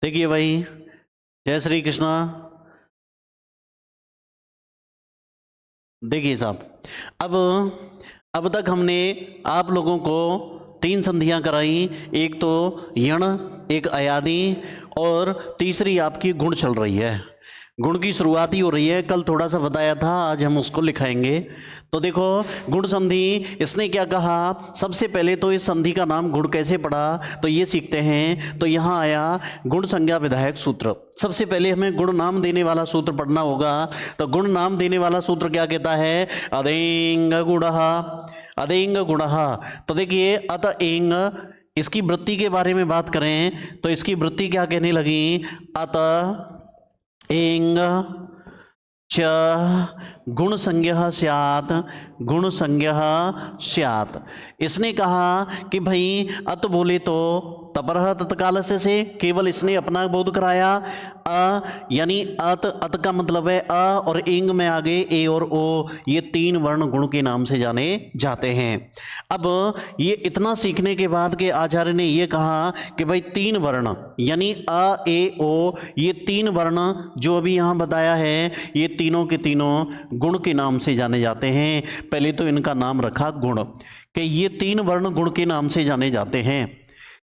देखिए भाई, जय श्री कृष्णा। देखिए साहब, अब तक हमने आप लोगों को 3 संधियां कराई। एक तो यण, एक अयादि और तीसरी आपकी गुण चल रही है। गुण की शुरुआत ही हो रही है। कल थोड़ा सा बताया था, आज हम उसको लिखाएंगे। तो देखो, गुण संधि इसने क्या कहा। सबसे पहले तो इस संधि का नाम गुण कैसे पड़ा तो ये सीखते हैं। तो यहाँ आया गुण संज्ञा विधायक सूत्र। सबसे पहले हमें गुण नाम देने वाला सूत्र पढ़ना होगा। तो गुण नाम देने वाला सूत्र क्या कहता है? अदेंग गुणः, अदेंग गुणः। तो देखिए, अत एंग, इसकी वृत्ति के बारे में बात करें तो इसकी वृत्ति क्या कहने लगी? अत एंग च गुण संज्ञः स्यात्, गुण संज्ञः स्यात्। इसने कहा कि भाई अत बोले तो तपरः तत्काल से केवल इसने अपना बोध कराया। यानी अत का मतलब है और इंग में आगे ए और ओ, ये 3 वर्ण गुण के नाम से जाने जाते हैं। अब ये इतना सीखने के बाद के आचार्य ने ये कहा कि भाई 3 वर्ण यानी अ ए ओ, ये 3 वर्ण जो अभी यहाँ बताया है, ये तीनों के तीनों गुण के नाम से जाने जाते हैं। पहले तो इनका नाम रखा गुण, कि ये 3 वर्ण गुण के नाम से जाने जाते हैं।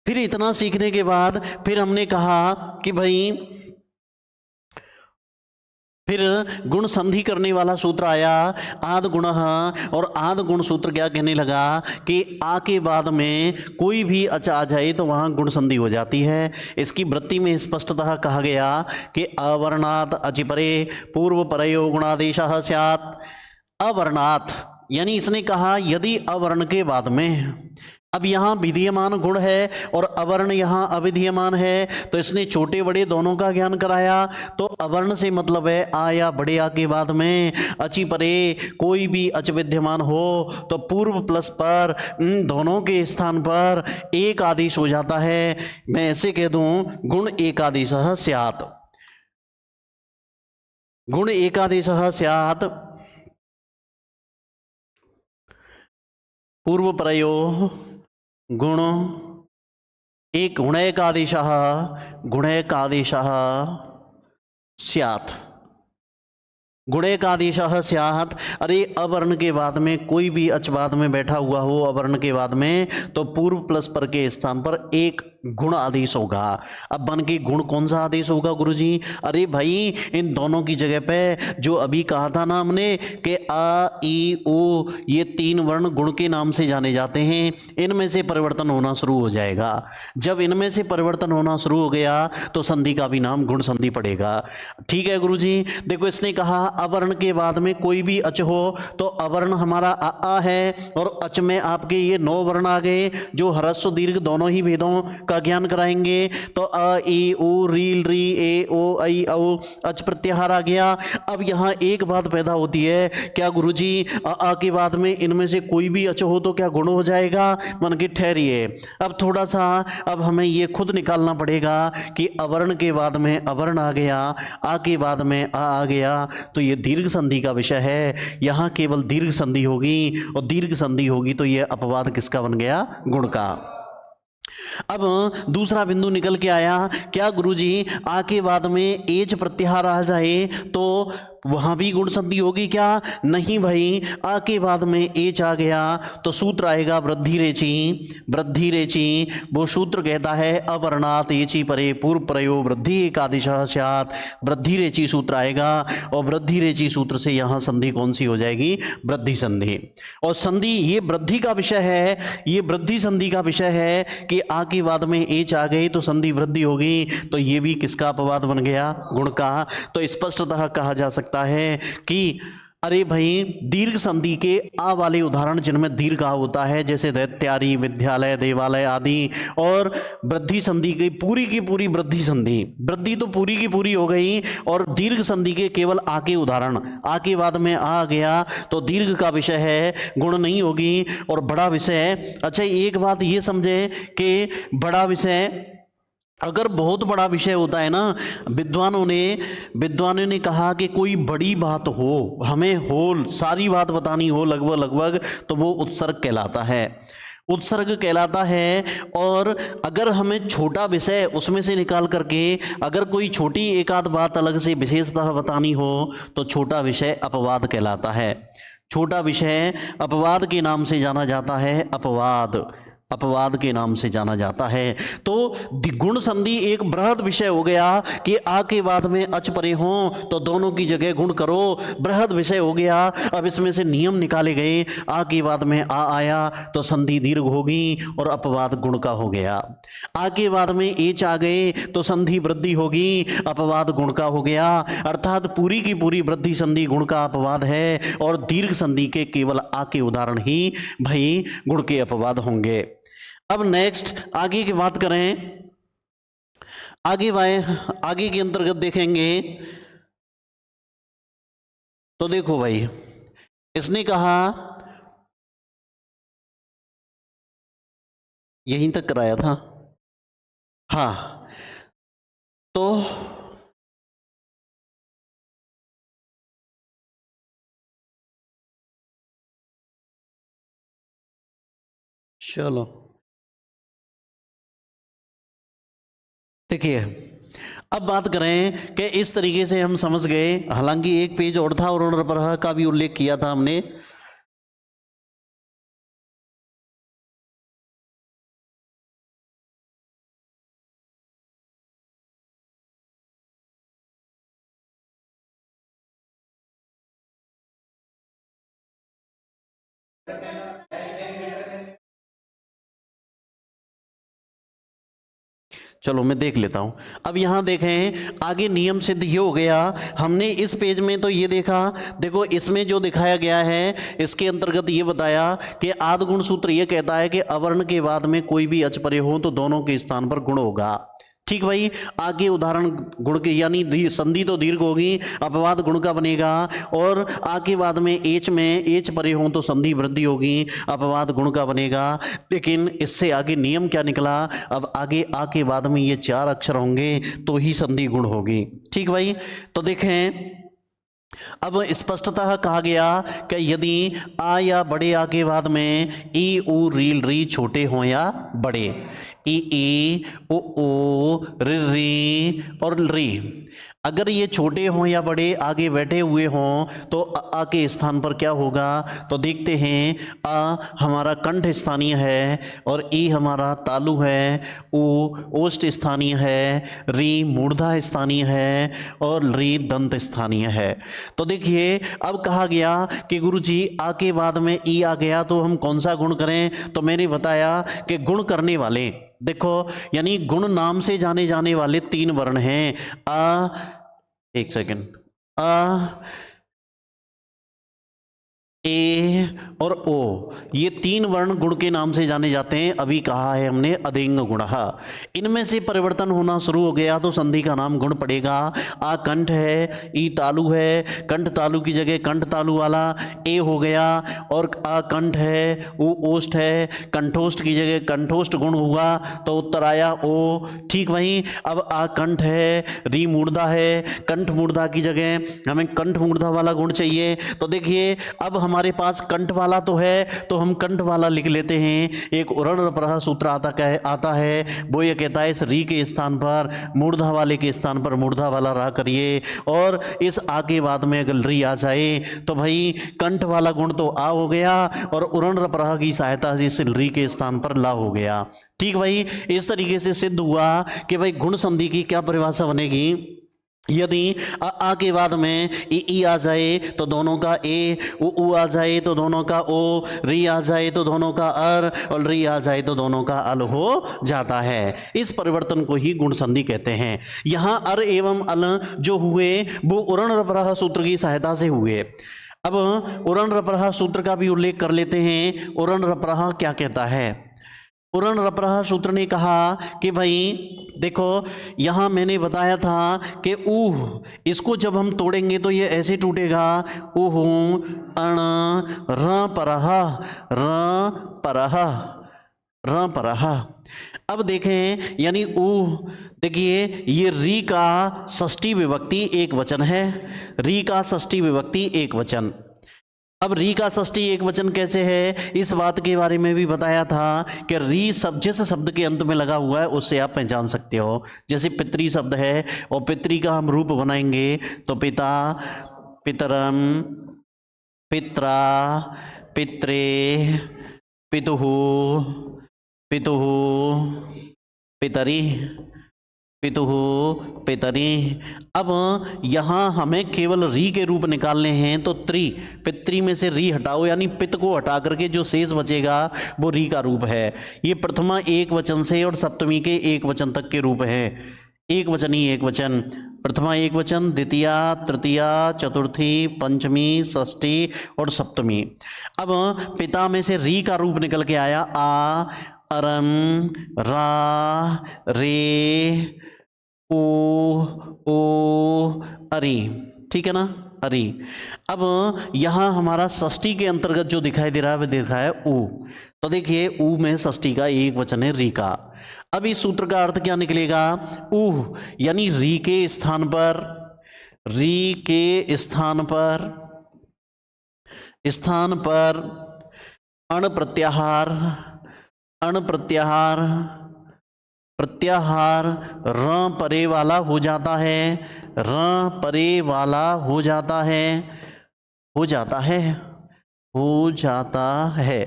फिर इतना सीखने के बाद फिर हमने कहा कि भाई फिर गुण संधि करने वाला सूत्र आया आद गुण। और आद गुण सूत्र क्या कहने लगा कि आ के बाद में कोई भी अच आ जाए तो वहां गुण संधि हो जाती है। इसकी वृत्ति में स्पष्टतः कहा गया कि अवर्णात् अचिपरे पूर्व परयो गुणादेशः स्यात्। अवर्णात् यानी इसने कहा यदि अवर्ण के बाद में, अब यहाँ विधीयमान गुण है और अवर्ण यहाँ अविधीयमान है, तो इसने छोटे बड़े दोनों का ज्ञान कराया। तो अवर्ण से मतलब है आ या बड़े आ के बाद में अचि परे कोई भी अच विद्यमान हो तो पूर्व प्लस पर दोनों के स्थान पर एक आदेश हो जाता है। मैं ऐसे कह दूं, गुण एकादेशः स्यात्, गुण एकादेशः स्यात् पूर्व प्रयो गुण एक गुणैकादेशः, गुणैकादेशः स्यात्, गुणैकादेशः स्यात्। अरे अवर्ण के बाद में कोई भी अच बाद में बैठा हुआ हो अवर्ण के बाद में, तो पूर्व प्लस पर के स्थान पर एक गुण आदेश होगा। अब बन के गुण कौन सा आदेश होगा गुरुजी? अरे भाई, इन दोनों की जगह पे जो अभी कहा था ना हमने कि आ ई ओ, ये 3 वर्ण गुण के नाम से जाने जाते हैं। इनमें से परिवर्तन होना शुरू हो जाएगा। जब इनमें से परिवर्तन होना शुरू हो गया तो संधि का भी नाम गुण संधि पड़ेगा। ठीक है गुरुजी। देखो, इसने कहा अवर्ण के बाद में कोई भी अच हो तो अवर्ण हमारा आ है और अच में आपके ये 9 वर्ण आ गए जो ह्रस्व दीर्घ दोनों ही भेदों का ज्ञान कराएंगे। तो अ ई उ रील री ए ओ ऐ औ, अच प्रत्याहार आ गया। अब यहाँ एक बात पैदा होती है, क्या गुरुजी आ के बाद में इनमें से कोई भी अच हो तो क्या गुण हो जाएगा? मन की ठहरिए, अब थोड़ा सा अब हमें ये खुद निकालना पड़ेगा कि अवर्ण के बाद में अवर्ण आ गया, आ के बाद में आ गया, तो ये दीर्घ संधि का विषय है। यहाँ केवल दीर्घ संधि होगी और दीर्घ संधि होगी तो ये अपवाद किसका बन गया? गुण का। अब दूसरा बिंदु निकल के आया, क्या गुरुजी आ के बाद में एच प्रत्याहार आ जाए तो वहां भी गुण संधि होगी क्या? नहीं भाई, आ के बाद में एच आ गया तो सूत्र आएगा वृद्धि रेचि। वृद्धि रेचि वो सूत्र कहता है अवर्णात् एचि परे पूर्व प्रयो वृद्धि एकादेशः स्यात्। वृद्धि रेचि सूत्र आएगा और वृद्धि रेचि सूत्र से यहाँ संधि कौन सी हो जाएगी? वृद्धि संधि। और संधि ये वृद्धि का विषय है, ये वृद्धि संधि का विषय है कि आ के बाद में एच आ गई तो संधि वृद्धि होगी, तो ये भी किसका अपवाद बन गया? गुण का। तो स्पष्टतः कहा जा सकता है कि अरे भाई, दीर्घ संधि के आ वाले उदाहरण जिनमें दीर्घ आ होता है, जैसे दैत्यारी, विद्यालय, देवालय आदि, और वृद्धि संधि की पूरी वृद्धि संधि, वृद्धि तो पूरी की पूरी हो गई, और दीर्घ संधि के केवल आ के उदाहरण, आ के बाद में आ गया तो दीर्घ का विषय है, गुण नहीं होगी। और बड़ा विषय, अच्छा एक बात ये समझे कि बड़ा विषय अगर बहुत बड़ा विषय होता है ना, विद्वानों ने कहा कि कोई बड़ी बात हो, हमें होल सारी बात बतानी हो लगभग, तो वो उत्सर्ग कहलाता है। उत्सर्ग कहलाता है। और अगर हमें छोटा विषय उसमें से निकाल करके अगर कोई छोटी एक आध बात अलग से विशेषतः बतानी हो तो छोटा विषय अपवाद कहलाता है। छोटा विषय अपवाद के नाम से जाना जाता है, अपवाद, अपवाद के नाम से जाना जाता है। तो गुण संधि एक बृहद विषय हो गया कि आ के बाद में अच परे हों तो दोनों की जगह गुण करो, बृहद विषय हो गया। अब इसमें से नियम निकाले गए, आ के बाद में आ आया तो संधि दीर्घ होगी और अपवाद गुण का हो गया। आ के बाद में एच आ गए तो संधि वृद्धि होगी, अपवाद गुण का हो गया। अर्थात पूरी की पूरी वृद्धि संधि गुण का अपवाद है और दीर्घ संधि के केवल आ के उदाहरण ही भाई गुण के अपवाद होंगे। अब नेक्स्ट आगे की बात करें, आगे के अंतर्गत देखेंगे तो देखो भाई, इसने कहा यहीं तक कराया था, हाँ, तो चलो देखिए, अब बात करें कि इस तरीके से हम समझ गए। हालांकि एक पेज और था और उन्होंने का भी उल्लेख किया था हमने। चलो मैं देख लेता हूं। अब यहां देखें, आगे नियम सिद्ध ये हो गया। हमने इस पेज में तो ये देखा, देखो इसमें जो दिखाया गया है इसके अंतर्गत ये बताया कि आदि गुण सूत्र ये कहता है कि अवर्ण के बाद में कोई भी अच परे हो तो दोनों के स्थान पर गुण होगा। ठीक भाई, आगे उदाहरण गुण के यानी संधि तो दीर्घ होगी, अपवाद गुण का बनेगा। और आगे बाद में एच परे हो तो संधि वृद्धि होगी, अपवाद गुण का बनेगा। लेकिन इससे आगे नियम क्या निकला, अब आगे आके बाद में ये 4 अक्षर होंगे तो ही संधि गुण होगी। ठीक भाई, तो देखें अब स्पष्टतः कहा गया कि यदि आ या बड़े आ के बाद में ई उ रील री छोटे हों या बड़े, ई ओ री और री, अगर ये छोटे हों या बड़े आगे बैठे हुए हों तो आ के स्थान पर क्या होगा, तो देखते हैं। आ हमारा कंठ स्थानीय है और ई हमारा तालु है, ओ ओष्ठ स्थानीय है, री मूर्धा स्थानीय है और री दंत स्थानीय है। तो देखिए अब कहा गया कि गुरुजी आ के बाद में ई आ गया तो हम कौन सा गुण करें, तो मैंने बताया कि गुण करने वाले देखो यानी गुण नाम से जाने जाने वाले 3 वर्ण हैं, आ, एक सेकेंड, आ, ए और ओ, ये 3 वर्ण गुण के नाम से जाने जाते हैं। अभी कहा है हमने अधेंग गुण, इनमें से परिवर्तन होना शुरू हो गया तो संधि का नाम गुण पड़ेगा। आ कंठ है, ई तालु है, कंठ तालु की जगह कंठ तालु वाला ए हो गया। और आ कंठ है, ऊ ओष्ठ है, कंठोष्ठ की जगह कंठोष्ठ गुण हुआ तो उत्तर आया ओ। ठीक वहीं अब आ कंठ है, री मूर्धा है, कंठ मूर्धा की जगह हमें कंठ मूर्धा वाला गुण चाहिए। तो देखिए अब हमारे पास कंठ वाला तो है तो हम कंठ वाला लिख लेते हैं। एक उरण रप्रहा सूत्र आता है, वो ये कहता है इस री के स्थान पर मूर्धा वाले के स्थान पर मूर्धा वाला रहा करिए, और इस आ के बाद में अगर री आ जाए तो भाई कंठ वाला गुण तो आ हो गया और उरण रप्रहा की सहायता से इस री के स्थान पर ला हो गया। ठीक भाई, इस तरीके से सिद्ध हुआ कि भाई गुण संधि की क्या परिभाषा बनेगी। यदि आ के बाद में ई आ जाए तो दोनों का ए, उ आ जाए तो दोनों का ओ, री आ जाए तो दोनों का अर और री आ जाए तो दोनों का अल हो जाता है। इस परिवर्तन को ही गुण संधि कहते हैं। यहाँ अर एवं अल जो हुए वो उरण रप्रहा सूत्र की सहायता से हुए। अब उरण रप्रहा सूत्र का भी उल्लेख कर लेते हैं। उरण रप्रहा क्या कहता है, उरण रप्रहा सूत्र ने कहा कि भाई देखो यहाँ मैंने बताया था कि ऊह, इसको जब हम तोड़ेंगे तो ये ऐसे टूटेगा, ऊह अण र परहा र परहा र परहा। अब देखें यानी ऊह, देखिए ये री का षष्ठी विभक्ति एक वचन है, री का षष्ठी विभक्ति एक वचन। अब री का षष्ठी एक वचन कैसे है, इस बात के बारे में भी बताया था कि री सब जिस शब्द के अंत में लगा हुआ है उससे आप पहचान सकते हो। जैसे पितरी शब्द है और पितरी का हम रूप बनाएंगे तो पिता, पितरम, पित्रा, पित्रे, पितुः, पितुः, पितरी, पितुः, पितरी। अब यहाँ हमें केवल री के रूप निकालने हैं तो त्रि, पितरी में से री हटाओ यानी पित को हटा करके जो शेष बचेगा वो री का रूप है। ये प्रथमा एक वचन से और सप्तमी के एक वचन तक के रूप है। एक वचन ही एक वचन, प्रथमा एक वचन, द्वितीया, तृतीया, चतुर्थी, पंचमी, षष्ठी और सप्तमी। अब पिता में से री का रूप निकल के आया आ, अरम, रा, रे, ओ, अरी, ठीक है ना, अरी। अब यहाँ हमारा षष्ठी के अंतर्गत जो दिखाई दे रहा है वह दिख रहा है ऊ। तो देखिए ऊ में षष्ठी का एक वचन है री का। अब इस सूत्र का अर्थ क्या निकलेगा, ऊ यानी री के स्थान पर, री के स्थान पर अण प्रत्याहार, अण प्रत्याहार, प्रत्याहार र परे वाला हो जाता है, र परे वाला हो जाता है, हो जाता है, हो जाता है,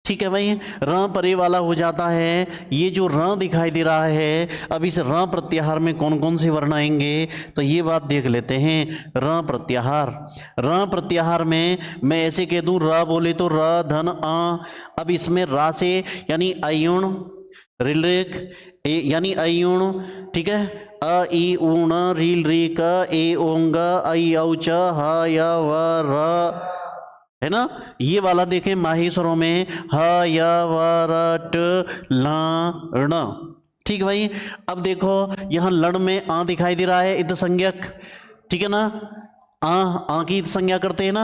ठीक है भाई, र परे वाला हो जाता है। ये जो र दिखाई दे रहा है, अब इस र प्रत्याहार में कौन कौन से वर्ण आएंगे तो ये बात देख लेते हैं। र प्रत्याहार, र प्रत्याहार में मैं ऐसे कह दूं र बोले तो र धन अ। अब इसमें रा से यानी अयुण, रिलिक यानी अयुण, ठीक है, अ ई ऊण, रील री क, ए ओंग, ऐ औ च, ह य व र, है ना। ये वाला देखें माहेश्वरों में ह य व र ट ल ण, ठीक भाई। अब देखो यहाँ लण में आ दिखाई दे रहा है इत संज्ञक, ठीक है ना, आ की संज्ञा करते हैं ना।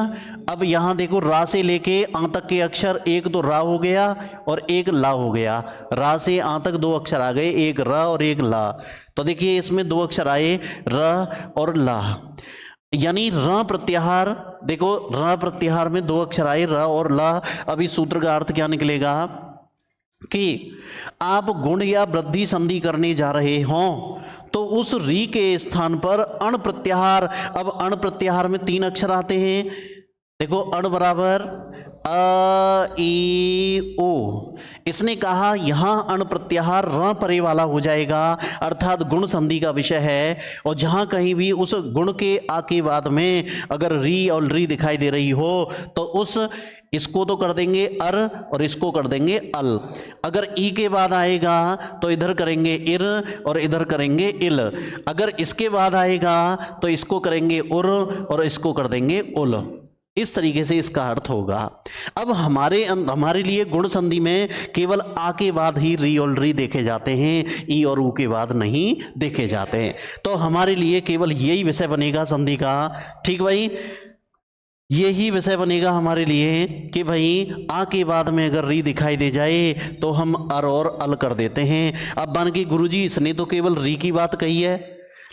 अब यहाँ देखो रा से लेके आ तक के अक्षर, एक तो रा हो गया और एक ला हो गया। रा से आ तक दो अक्षर आ गए, एक र और एक ला। तो देखिए इसमें दो अक्षर आए र और ला, यानी र प्रत्याहार, देखो र प्रत्याहार में दो अक्षर आए र और ला। अब इस सूत्र का अर्थ क्या निकलेगा कि आप गुण या वृद्धि संधि करने जा रहे हों तो उस री के स्थान पर अण प्रत्याहार। अब अण प्रत्याहार में तीन अक्षर आते हैं, देखो अण बराबर अ ई ओ। इसने कहा यहां अण प्रत्याहार र परे वाला हो जाएगा, अर्थात गुण संधि का विषय है। और जहां कहीं भी उस गुण के आ के बाद में अगर री और री दिखाई दे रही हो तो उस इसको तो कर देंगे अर और इसको कर देंगे अल। अगर ई के बाद आएगा तो इधर करेंगे इर और इधर करेंगे इल। अगर इसके बाद आएगा तो इसको करेंगे उर और इसको कर देंगे उल। इस तरीके से इसका अर्थ होगा। अब हमारे लिए गुण संधि में केवल आ के बाद ही री और री देखे जाते हैं, ई और ऊ के बाद नहीं देखे जाते हैं। तो हमारे लिए केवल यही विषय बनेगा संधि का, ठीक भाई, यही विषय बनेगा हमारे लिए कि भाई आ के बाद में अगर री दिखाई दे जाए तो हम अर और अल कर देते हैं। अब बन के गुरुजी इसने तो केवल री की बात कही है,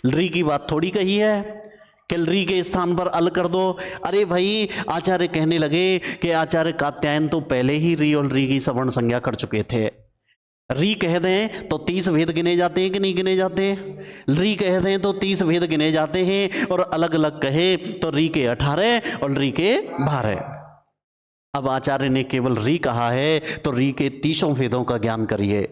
री की बात थोड़ी कही है कि री के स्थान पर अल कर दो। अरे भाई आचार्य कहने लगे कि आचार्य कात्यायन तो पहले ही री और री की सवर्ण संज्ञा कर चुके थे। री कह दें तो 30 भेद गिने जाते हैं कि नहीं गिने जाते, री कह दें तो 30 भेद गिने जाते हैं, और अलग अलग कहे तो री के 18 और री के 12। अब आचार्य ने केवल री कहा है तो री के 30 भेदों का ज्ञान करिए,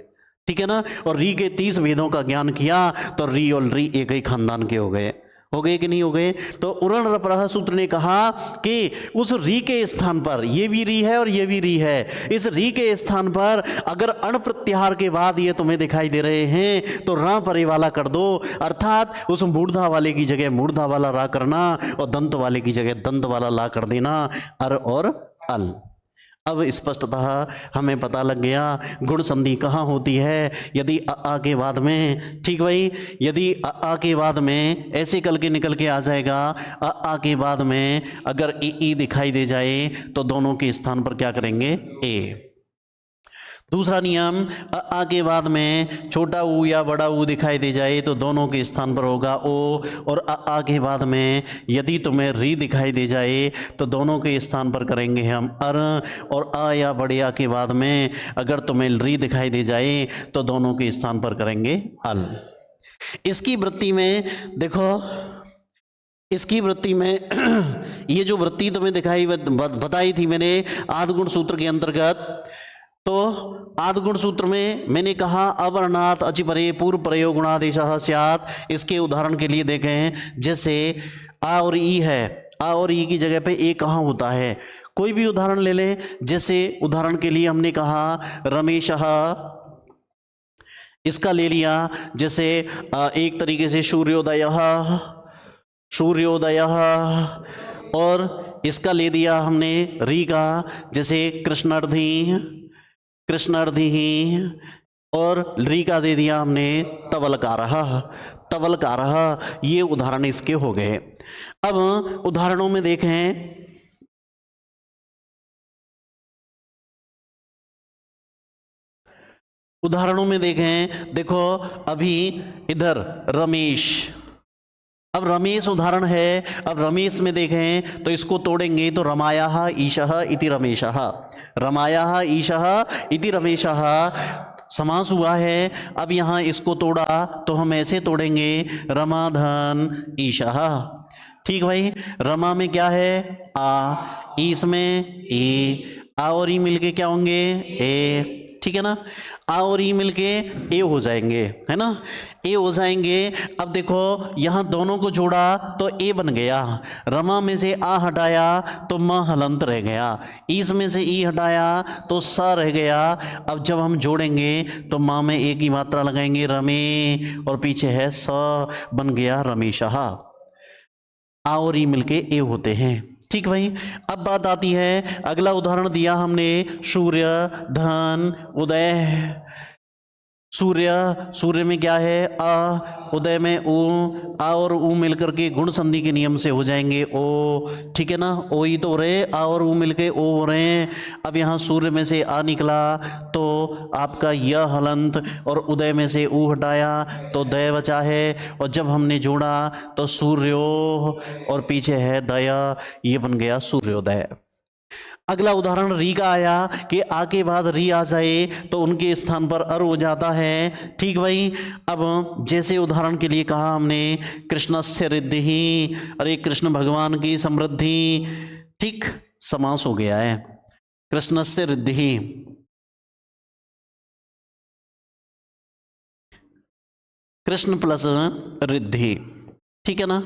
ठीक है ना। और री के 30 भेदों का ज्ञान किया तो री और री एक ही खानदान के हो गए कि नहीं हो गए। तो उरण रपरह सूत्र ने कहा कि उस री के स्थान पर, ये भी री है और ये भी री है, इस री के स्थान पर अगर अण प्रत्याहार के बाद ये तुम्हें दिखाई दे रहे हैं तो रा परे वाला कर दो, अर्थात उस मूर्धा वाले की जगह मूर्धा वाला रा करना और दंत वाले की जगह दंत वाला ला कर देना, अर और अल। अब स्पष्टतः हमें पता लग गया गुण संधि कहाँ होती है। यदि आ के बाद में, ठीक भाई, यदि आ के बाद में ऐसे कल के निकल के आ जाएगा, आ के बाद में अगर ई दिखाई दे जाए तो दोनों के स्थान पर क्या करेंगे ए। दूसरा नियम, आ के बाद में छोटा ऊ या बड़ा ऊ दिखाई दे जाए तो दोनों के स्थान पर होगा ओ, और आ के बाद में यदि तुम्हें री दिखाई दे जाए तो दोनों के स्थान पर करेंगे हम अर, और आ या बड़े आ के बाद में अगर तुम्हें री दिखाई दे जाए तो दोनों के स्थान पर करेंगे अल। इसकी वृत्ति में देखो, इसकी वृत्ति में ये जो वृत्ति तुम्हें दिखाई बताई थी मैंने आधगुण सूत्र के अंतर्गत, तो आधगुण सूत्र में मैंने कहा अवर्णात अचिपरे पूर्व प्रयोग गुणादेशः स्यात्। इसके उदाहरण के लिए देखें, जैसे आ और ई है, आ और ई की जगह पे ए कहाँ होता है, कोई भी उदाहरण ले लें। जैसे उदाहरण के लिए हमने कहा रमेशः, इसका ले लिया। जैसे एक तरीके से सूर्योदयः, सूर्योदयः, और इसका ले दिया हमने री का, जैसे कृष्णार्धी, कृष्णार्धी, और री का दे दिया हमने तवलकारः, तवलकारः। ये उदाहरण इसके हो गए। अब उदाहरणों में देखें, उदाहरणों में देखें, देखो अभी इधर रमेश, अब रमेश उदाहरण है। अब रमेश में देखें तो इसको तोड़ेंगे तो रमायाः ईशः इति रमेशः, रमायाः ईशः इति रमेशः समास हुआ है। अब यहाँ इसको तोड़ा तो हम ऐसे तोड़ेंगे रमाधन ईशः। ठीक भाई, रमा में क्या है आ, ईस में ए, आ और ई मिलके क्या होंगे ए, ठीक है ना। आ और ई मिलके ए हो जाएंगे, है ना, ए हो जाएंगे। अब देखो यहाँ दोनों को जोड़ा तो ए बन गया, रमा में से आ हटाया तो म हलंत रह गया, ईस में से ई हटाया तो स रह गया। अब जब हम जोड़ेंगे तो माँ में ए की मात्रा लगाएंगे रमे, और पीछे है स, बन गया रमेशः। आ और ई मिलके ए होते हैं। ठीक भाई, अब बात आती है, अगला उदाहरण दिया हमने सूर्य धन उदय। सूर्य, सूर्य में क्या है आ, उदय में ऊ, आ और ऊ मिलकर के गुण संधि के नियम से हो जाएंगे ओ, ठीक है ना, ओ ही तो हो रहे, आ और ऊ मिलके ओ हो रहे हैं। अब यहाँ सूर्य में से आ निकला तो आपका यह हलंत, और उदय में से ऊ हटाया तो दय बचा है, और जब हमने जोड़ा तो सूर्यो, और पीछे है दया, ये बन गया सूर्योदय। अगला उदाहरण री का आया कि आ के बाद री आ जाए तो उनके स्थान पर अर हो जाता है। ठीक भाई, अब जैसे उदाहरण के लिए कहा हमने कृष्णस्य रिद्धि, अरे कृष्ण भगवान की समृद्धि, ठीक, समास हो गया है कृष्णस्य रिद्धि। कृष्ण प्लस रिद्धि, ठीक है ना,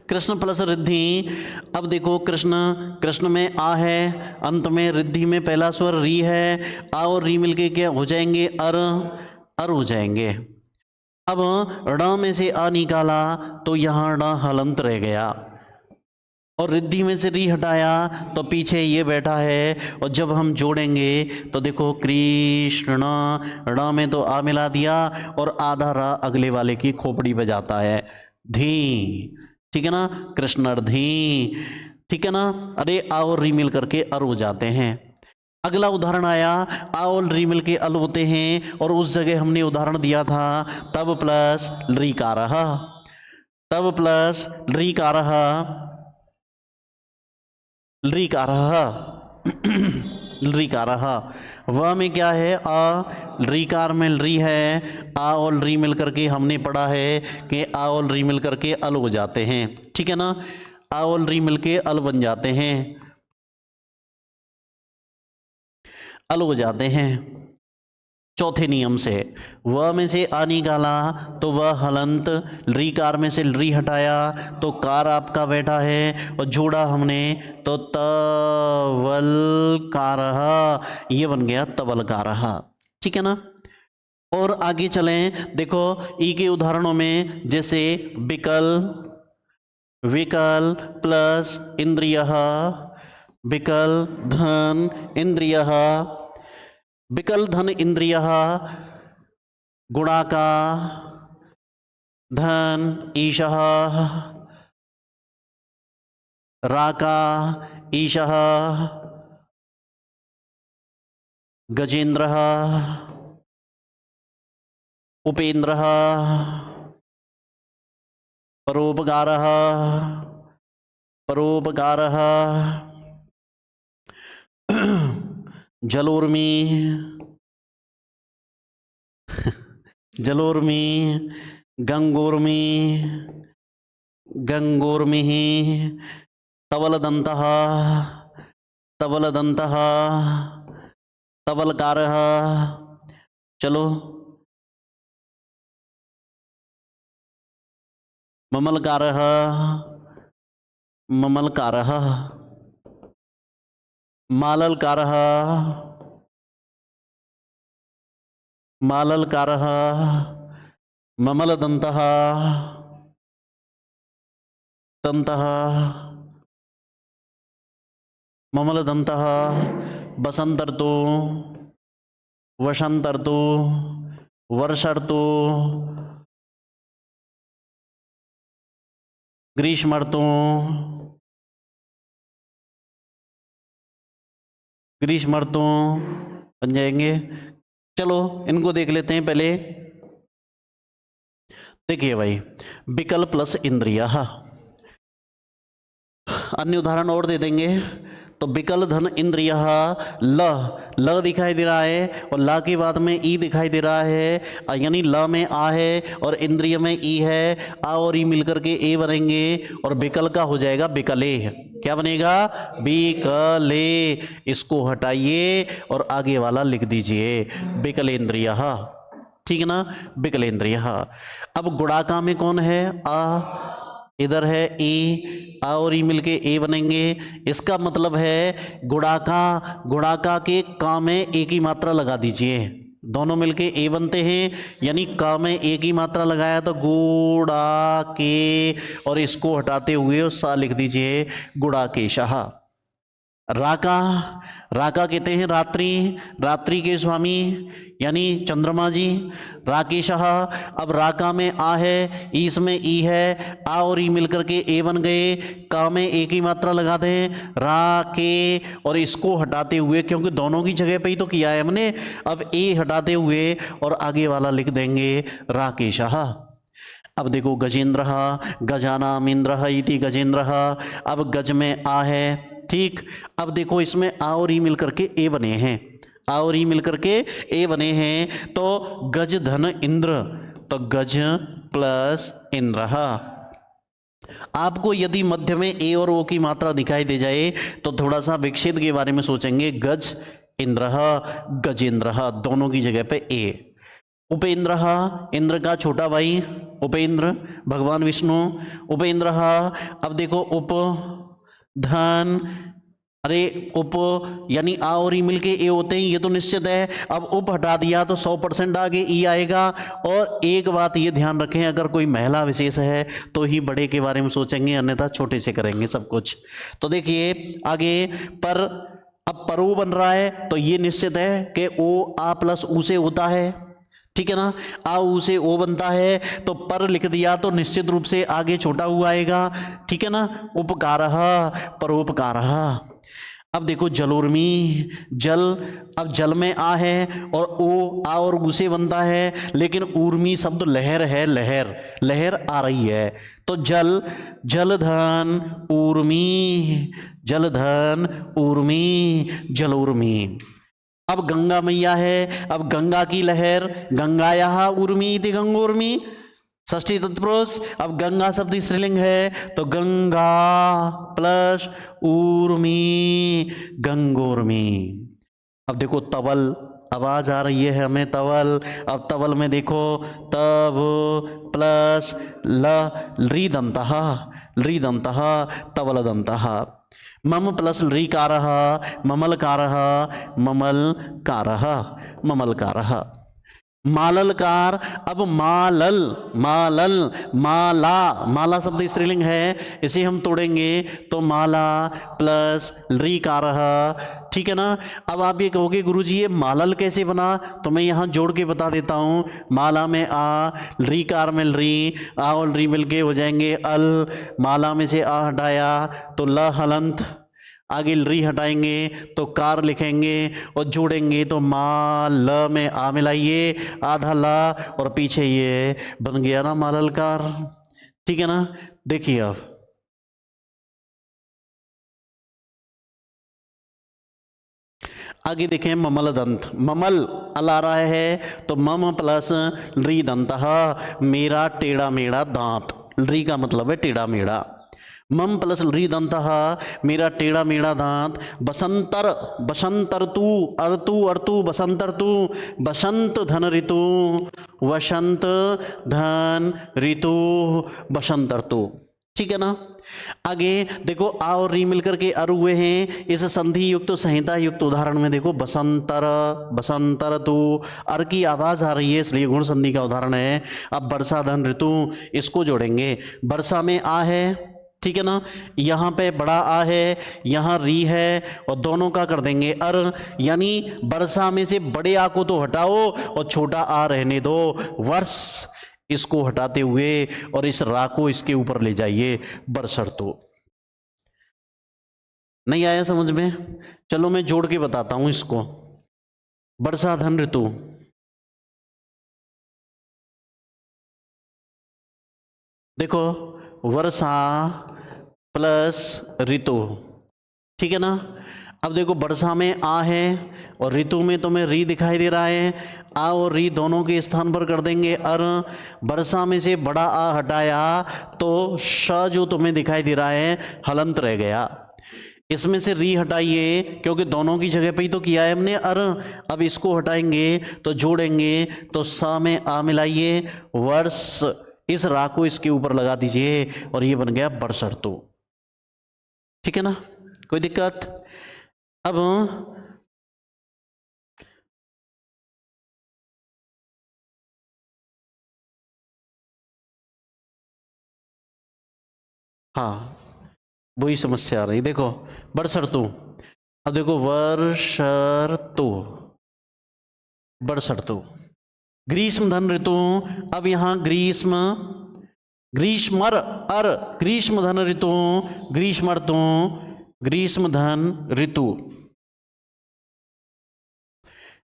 कृष्ण प्लस रिद्धि। अब देखो कृष्ण, कृष्ण में आ है, अंत में रिद्धि में पहला स्वर री है, आ और री मिलके क्या हो जाएंगे अर, अर हो जाएंगे। अब ड़ में से आ निकाला तो यहाँ ड़ हलंत रह गया, और रिद्धि में से री हटाया तो पीछे ये बैठा है, और जब हम जोड़ेंगे तो देखो कृष्ण, ड़ में तो आ मिला दिया और आधा रा अगले वाले की खोपड़ी पे जाता है, धी, ठीक है ना, कृष्णर्धी, ठीक है ना। अरे आ और री मिल करके अर हो जाते हैं। अगला उदाहरण आया, आ और री मिल के अल होते हैं, और उस जगह हमने उदाहरण दिया था तब प्लस रीकारः, तब प्लस रीकारः, रीकारः, रीकारः। वह में क्या है आ, रीकार में री है, आ और री मिल करके हमने पढ़ा है कि आ और री मिल करके अल हो जाते हैं, ठीक है ना, आ और री मिल के अल बन जाते हैं, अल हो जाते हैं। चौथे नियम से वह में से आ निकाला तो वह हलंत, रीकार में से री हटाया तो कार आपका बैठा है, और जोड़ा हमने तो तवलकारः, ये बन गया तवलकारः, ठीक है ना। और आगे चलें, देखो ई के उदाहरणों में जैसे विकल, विकल प्लस इंद्रियः, विकल धन इंद्रियः, विकल धन इंद्रियः, गुणाका धन ईशः, राका ईशः, गजेंद्रः, उपेंद्रः, परोपकारः, परोपकारः, जलोर्मी, जलोर्मी, गंगोर्मी, गंगोर्मिः, तवलदन्तः, तवलदन्तः, तवलकारः, चलो ममलकारः, ममलकारः, माललकारः, माललकारः, ममलदन्तः, दन्तः, ममलदन्तः, बसंतर्तो, वसंतर्तो, वर्षर्तो, ग्रीष्मर्तो, ग्रीष्मर्तो बन जाएंगे। चलो इनको देख लेते हैं पहले। देखिए भाई, विकल्प प्लस इंद्रिय, अन्य उदाहरण और दे देंगे। तो विकल धन इंद्रिय, ल दिखाई दे रहा है और ला के बाद में ई दिखाई दे रहा है, यानी ल में आ है और इंद्रिय में ई है। आ और ई मिलकर के ए बनेंगे और विकल का हो जाएगा विकले। क्या बनेगा? विकले। इसको हटाइए और आगे वाला लिख दीजिए विकलेंद्रिय। ठीक है ना, विकलेंद्रिय। अब गुणाका में कौन है? आ, इधर है ए, आ और ई मिलके ए बनेंगे। इसका मतलब है गुणाका, गुणाका के का में ए की मात्रा लगा दीजिए, दोनों मिलके ए बनते हैं, यानी का में ए की मात्रा लगाया तो गुड़ा के, और इसको हटाते हुए सा लिख दीजिए गुड़ाकेशः। राका, राका कहते हैं रात्रि, रात्रि के स्वामी यानी चंद्रमा जी, राकेशः। अब राका में आ है, ईस में ई है, आ और ई मिलकर के ए बन गए, का में ए की मात्रा लगा दें राके, और इसको हटाते हुए, क्योंकि दोनों की जगह पे ही तो किया है हमने, अब ए हटाते हुए और आगे वाला लिख देंगे राकेशः। अब देखो गजेंद्र, गजानाम इंद्र इति गजेंद्र। अब गज में आ है, ठीक। अब देखो इसमें आ और ई मिलकर के ए बने हैं, आ और ई मिलकर के ए बने हैं, तो गज धन इंद्र, तो गज प्लस इंद्र। आपको यदि मध्य में ए और ओ की मात्रा दिखाई दे जाए तो थोड़ा सा विक्षेद के बारे में सोचेंगे। गज इंद्र, गजेंद्र, दोनों की जगह पे ए। उपेंद्र, इंद्र का छोटा भाई उपेंद्र, भगवान विष्णु उपेंद्र। अब देखो उप धन, अरे उप यानी आ और ई मिलके ए होते हैं, ये तो निश्चित है। अब उप हटा दिया तो 100% आगे ई आएगा। और एक बात ये ध्यान रखें, अगर कोई महिला विशेष है तो ही बड़े के बारे में सोचेंगे, अन्यथा छोटे से करेंगे सब कुछ। तो देखिए आगे पर, अब परो बन रहा है तो ये निश्चित है कि ओ आ प्लस ऊ से होता है, ठीक है ना। आ ऊ से ओ बनता है, तो पर लिख दिया तो निश्चित रूप से आगे छोटा हुआ आएगा, ठीक है ना। उपकारः, परोपकारः। अब देखो जलोर्मी, जल, अब जल में आ है और ओ आ और ऊ से बनता है, लेकिन ऊर्मी शब्द लहर है, लहर, लहर आ रही है, तो जल, जलधन ऊर्मी, जलधन ऊर्मी, जलोर्मी। अब गंगा मैया है, अब गंगा की लहर, गंगायाः ऊर्मी इति गंगोर्मी, षष्ठी तत्पुरुष। अब गंगा शब्द स्त्रीलिंग है तो गंगा प्लस ऊर्मी, गंगोर्मी। अब देखो तवल, आवाज आ रही है हमें तवल। अब तवल में देखो तब प्लस ल, रीदंतः, रीदंतः, तवलदंतः। मम प्लस रीकारः, ममलकारः, ममलकारः, ममलकारः। माललकार, अब मालल, मालल, माला, माला शब्द स्त्रीलिंग है, इसे हम तोड़ेंगे तो माला प्लस रीकारः, ठीक है ना। अब आप ये कहोगे गुरुजी ये मालल कैसे बना, तो मैं यहाँ जोड़ के बता देता हूँ। माला में आ, रीकार में री, आ और री मिल के हो जाएंगे अल, माला में से आ हटाया तो ल हलंत, आगे री हटाएंगे तो कार लिखेंगे और जोड़ेंगे तो मा ल में आ मिलाइए आधा ला और पीछे ये बन गया ना माललकार। ठीक है ना। देखिए अब आगे देखें ममल दंत, ममल अल आ रहा है तो मम प्लस री दंत, मेरा टेढ़ा मेढ़ा दांत, री का मतलब है टेढ़ा मेढ़ा, मम प्लस री दंत मेरा टेढ़ा मेढ़ा दांत, बसंतर बसंतर तू अर्तु अर्तु बसंतर तू, बसंत धन ऋतु वसंत धन ऋतु बसंतर तू। ठीक है ना। आगे देखो आ और री मिलकर के अर हुए हैं, इस संधि युक्त तो संहिता युक्त उदाहरण में देखो बसंतर बसंतर तू, अर की आवाज आ रही है इसलिए गुण संधि का उदाहरण है। अब वर्षा धन ऋतु इसको जोड़ेंगे, वर्षा में आ है, ठीक है ना, यहाँ पे बड़ा आ है, यहाँ री है और दोनों का कर देंगे अर, यानी वर्षा में से बड़े आ को तो हटाओ और छोटा आ रहने दो, वर्ष इसको हटाते हुए और इस रा को इसके ऊपर ले जाइए बरसरतो। नहीं आया समझ में? चलो मैं जोड़ के बताता हूं इसको। वर्षा धन ऋतु, देखो वर्षा प्लस ऋतु, ठीक है ना। अब देखो वर्षा में आ है और ऋतु में तुम्हें री दिखाई दे रहा है, आ और री दोनों के स्थान पर कर देंगे अर, वर्षा में से बड़ा आ हटाया तो श जो तुम्हें दिखाई दे रहा है हलंत रह गया, इसमें से री हटाइए क्योंकि दोनों की जगह पे ही तो किया है हमने अर, अब इसको हटाएंगे तो जोड़ेंगे तो सा में आ मिलाइए वर्ष, इस रा को इसके ऊपर लगा दीजिए और ये बन गया बरसरतु। ठीक है ना, कोई दिक्कत? अब हाँ वही समस्या आ रही, देखो बरसरतु, अब देखो वर्षर्तु बरसरतु, ग्रीष्म धन ऋतु, अब यहां ग्रीष्म ग्रीष्मर अर, ग्रीष्म धन ऋतु ग्रीष्म ऋतु ग्रीष्म धन ऋतु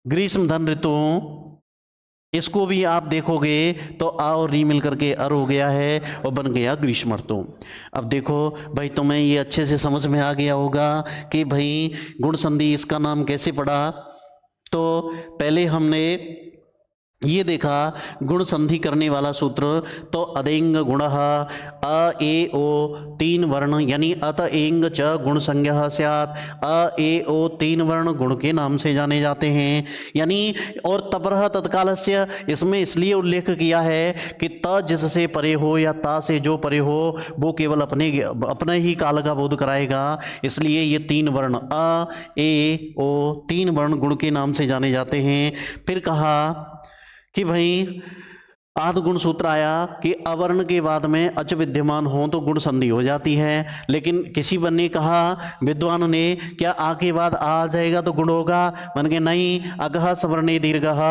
ग्रीष्म धन ऋतु, इसको भी आप देखोगे तो आ और री मिलकर के अर हो गया है और बन गया ग्रीष्म ऋतु। अब देखो भाई तुम्हें ये अच्छे से समझ में आ गया होगा कि भाई गुण संधि इसका नाम कैसे पड़ा। तो पहले हमने ये देखा गुण संधि करने वाला सूत्र, तो अदेंग गुण अ ए ओ तीन वर्ण यानी अत एंग च गुण संज्ञा स्यात्, अ ए ओ तीन वर्ण गुण के नाम से जाने जाते हैं, यानी और तपरह तत्कालस्य इसमें इसलिए उल्लेख किया है कि त जिससे परे हो या ता से जो परे हो वो केवल अपने ही काल का बोध कराएगा, इसलिए ये तीन वर्ण अ ए ओ तीन वर्ण गुण के नाम से जाने जाते हैं। फिर कहा कि भाई आध गुण सूत्र आया कि अवर्ण के बाद में अच विद्यमान हो तो गुण संधि हो जाती है, लेकिन किसी वन ने कहा विद्वान ने क्या आ के बाद आ जाएगा तो गुण होगा, मन के नहीं, अगह सवर्णे दीर्घः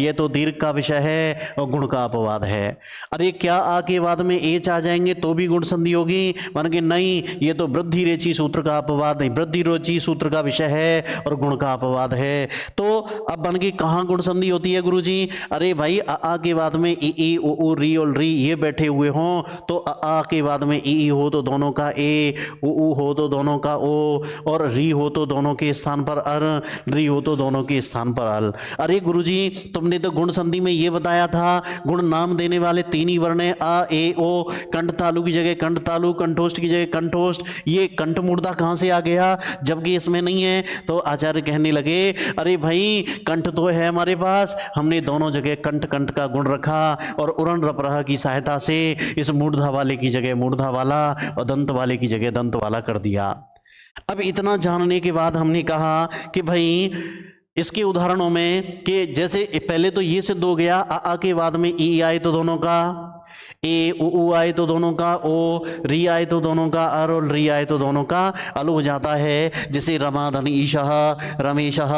ये तो दीर्घ का विषय है और गुण का अपवाद है। अरे क्या आ के बाद में एच आ जाएंगे तो भी गुण संधि होगी, मन के नहीं, ये तो वृद्धि रेची सूत्र का अपवाद नहीं, वृद्धि रोची सूत्र का विषय है और गुण का अपवाद है। तो अब बन के कहाँ गुण संधि होती है गुरुजी? अरे भाई आ के बाद में ई ओ री और री ये बैठे हुए हों तो आ के बाद में ई हो तो दोनों का ए, उ हो तो दोनों का ओ, और री हो तो दोनों के स्थान पर अर, री हो तो दोनों के स्थान पर अल। अरे गुरुजी तुमने तो गुण संधि में ये बताया था गुण नाम देने वाले तीन ही वर्ण आ ए ओ, कंठ तालु की जगह कंठ तालु, कंठोष्ठ की जगह कंठोष्ठ, ये कंठ मुर्दा कहाँ से आ गया जबकि इसमें नहीं है? तो आचार्य कहने लगे अरे भाई कंठ तो है हमारे पास, हमने दोनों जगह कंठ कंठ का गुण रखा और उरण रपरह की सहायता से इस मूर्धा वाले की जगह मूर्धा वाला और दंत वाले की जगह दंत वाला कर दिया। अब इतना जानने के बाद हमने कहा कि भाई इसके उदाहरणों में कि जैसे पहले तो ये सिद्ध हो गया आ के बाद में ई आए तो दोनों का, ए उ आए तो दोनों का, ओ री आए तो दोनों का, अर और री आए तो दोनों का अल हो जाता है। जैसे रमा धन ईशः, रमेशः,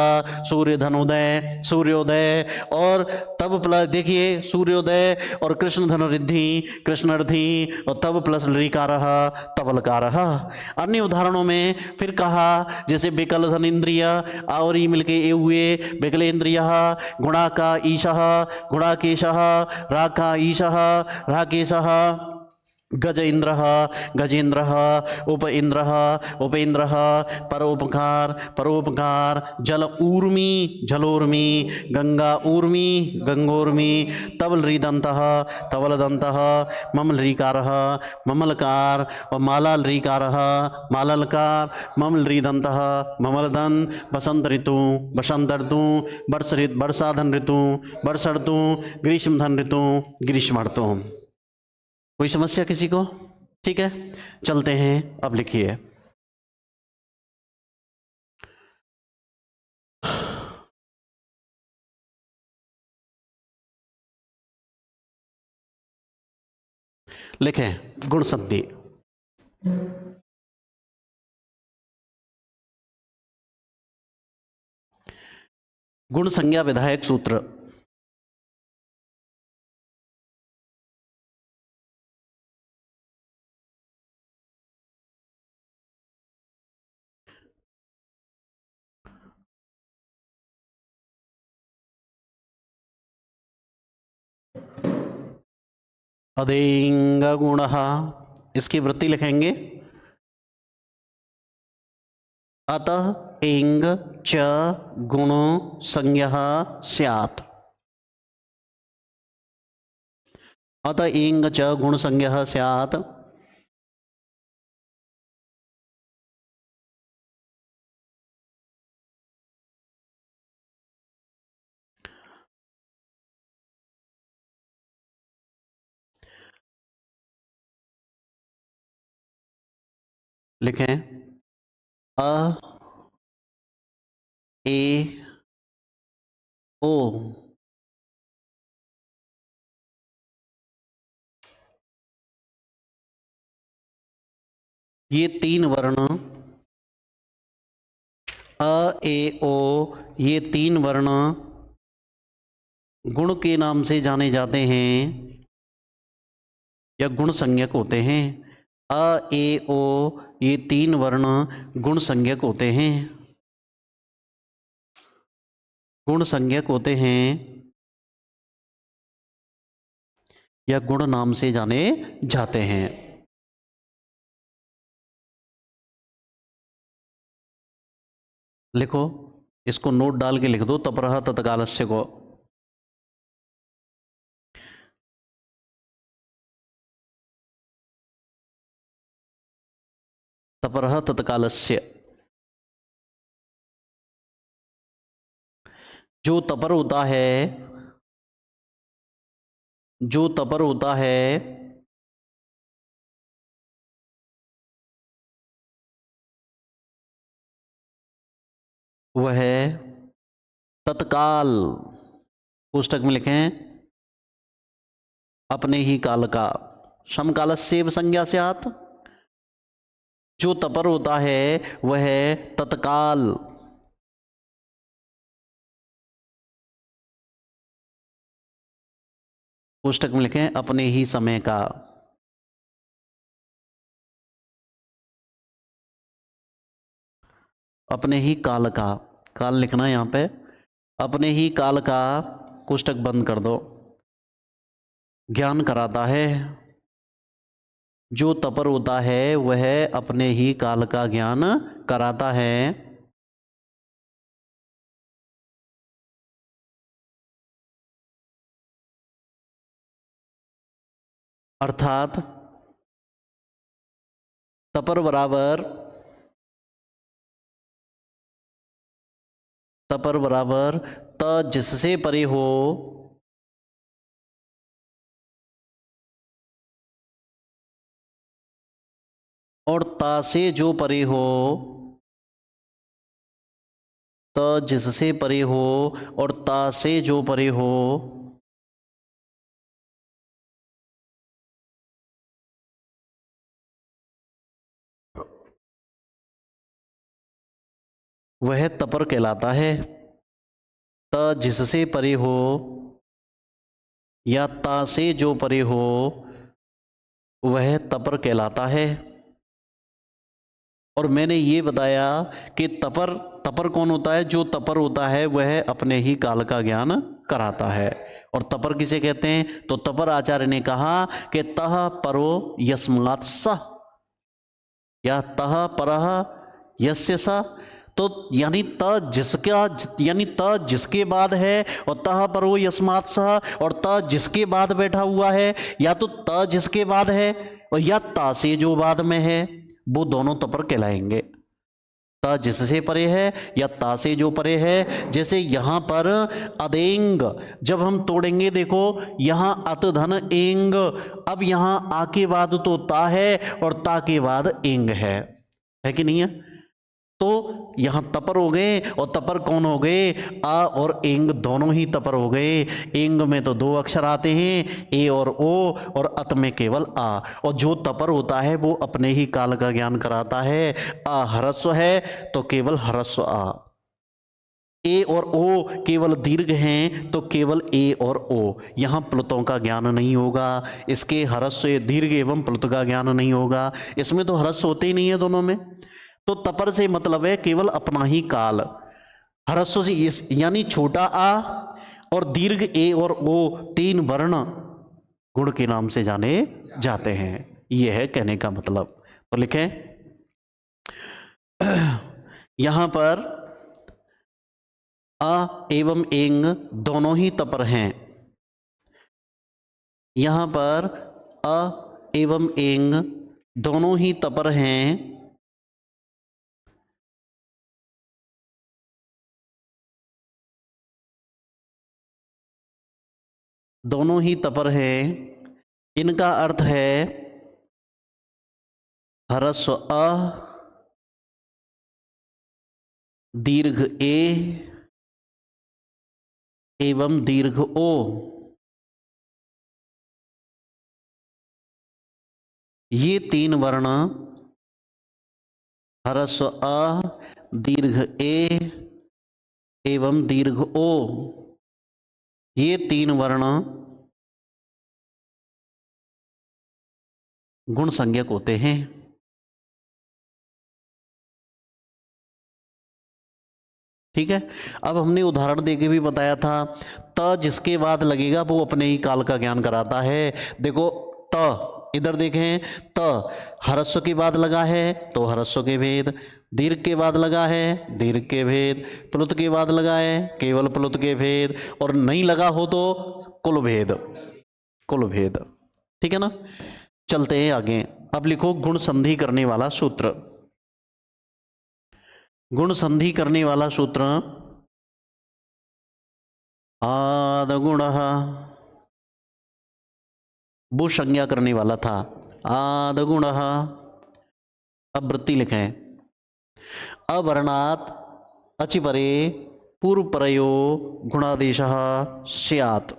सूर्य धनोदय, सूर्योदय, और तब प्लस देखिए सूर्योदय और कृष्ण धन रिद्धि, कृष्णर्थी, और तब प्लस ऋकारः, तब लकारः। अन्य उदाहरणों में फिर कहा जैसे विकल धन इंद्रिय और ई मिलके ए हुए विकलेन्द्रिय, गुणा का ईशः, गुणाकेशः, राग का ईशः, राकेशः, गज इंद्र, गजेन्द्र, उप इंद्र, उपेन्द्र, परोपकार, परोपकार, जल ऊर्मी, जलोर्मी, गंगा ऊर्मी, गंगोर्मी, तबल रीदंत, तबलदंत, ममल रीकार, ममलकार, और मालाल रीकार, माललकार, ममल रीदंत, ममलदन, बसंत ऋतु, बसंत ऋतु, वर्षाधन ऋतु, वर्ष ऋतु, ग्रीष्म धन ऋतु, ग्रीष्म ऋतु। कोई समस्या किसी को? ठीक है, चलते हैं। अब लिखिए लिखें गुण संधि। गुण संज्ञा विधायक सूत्र। अदेंग गुण, इसकी वृत्ति लिखेंगे अतः एंग च गुणो संज्ञः स्यात्। अतः एंग च गुण संज्ञः स्यात्। लिखें अ ए ओ ये तीन वर्ण, अ ए ओ ये तीन वर्ण गुण के नाम से जाने जाते हैं या गुण संज्ञक होते हैं। अ ए ओ ये तीन वर्ण गुण संज्ञक होते हैं, गुण संज्ञक होते हैं या गुण नाम से जाने जाते हैं। लिखो, इसको नोट डाल के लिख दो तपरः तत्कालस्य को। तपरः तत्कालस्य, जो तपर होता है, जो तपर होता है वह तत्काल, पुस्तक में लिखें अपने ही काल का, समकालस्य संज्ञा से आत, जो तपर होता है वह तत्काल, पुस्तक में लिखें अपने ही समय का। अपने ही काल का, काल लिखना है यहां पे, अपने ही काल का, पुस्तक बंद कर दो, ज्ञान कराता है। जो तपर होता है वह अपने ही काल का ज्ञान कराता है। अर्थात तपर बराबर, तपर बराबर त जिससे परे हो और ता से जो परे हो त जिससे परे हो और ता से जो परे हो वह तपर कहलाता है। त जिससे परे हो या ता से जो परे हो वह तपर कहलाता है। और मैंने ये बताया कि तपर तपर कौन होता है? जो तपर होता है वह अपने ही काल का ज्ञान कराता है। और तपर किसे कहते हैं? तो तपर आचार्य ने कहा कि तह परो यस्मात् सः या तह परः यस्य स। तो यानी त जिसका यानी त जिसके बाद है और तह परो यस्मात् सः, और त जिसके बाद बैठा हुआ है, या तो त जिसके बाद है और या ता से जो बाद में है, वो दोनों तपर कहलाएंगे। ता जिससे परे है या ता से जो परे है। जैसे यहां पर अदेंग जब हम तोड़ेंगे, देखो यहां अत धन एंग, अब यहां आ के बाद तो ता है और ता के बाद एंग है कि नहीं है? तो यहां तपर हो गए, और तपर कौन हो गए? आ और एंग दोनों ही तपर हो गए। एंग में तो दो अक्षर आते हैं, ए और ओ, और अत में केवल आ। और जो तपर होता है वो अपने ही काल का ज्ञान कराता है। आ ह्रस्व है तो केवल ह्रस्व आ, ए और ओ केवल दीर्घ हैं तो केवल ए और ओ। यहां प्लुतों का ज्ञान नहीं होगा, इसके ह्रस्व दीर्घ एवं प्लुत का ज्ञान नहीं होगा। इसमें तो ह्रस्व होते ही नहीं है दोनों में। तो तपर से मतलब है केवल अपना ही काल। ह्रस्व से यानी छोटा आ और दीर्घ ए और ओ तीन वर्ण गुण के नाम से जाने जाते हैं। यह है कहने का मतलब। तो लिखें यहां पर अ एवं एंग दोनों ही तपर हैं। यहां पर अ एवं एंग दोनों ही तपर हैं। दोनों ही तपर हैं। इनका अर्थ है ह्रस्व अ दीर्घ ए एवं दीर्घ ओ। ये तीन वर्ण ह्रस्व अ दीर्घ ए एवं दीर्घ ओ, ये तीन वर्ण गुण संज्ञक होते हैं। ठीक है। अब हमने उदाहरण देके भी बताया था, त जिसके बाद लगेगा वो अपने ही काल का ज्ञान कराता है। देखो त इधर देखें, त ह्रस्व के बाद लगा है तो ह्रस्व के भेद, दीर्घ के बाद लगा है दीर्घ के भेद, प्लुत के बाद लगा है केवल प्लुत के भेद, और नहीं लगा हो तो कुल भेद, कुल भेद। ठीक है ना? चलते हैं आगे। अब लिखो गुण संधि करने वाला सूत्र। गुण संधि करने वाला सूत्र आदगुण, वो संज्ञा करने वाला था आदगुण। अब वृत्ति लिखें, अवर्णात् अचिपरे पूर्वपरयो गुणादेश स्यात्।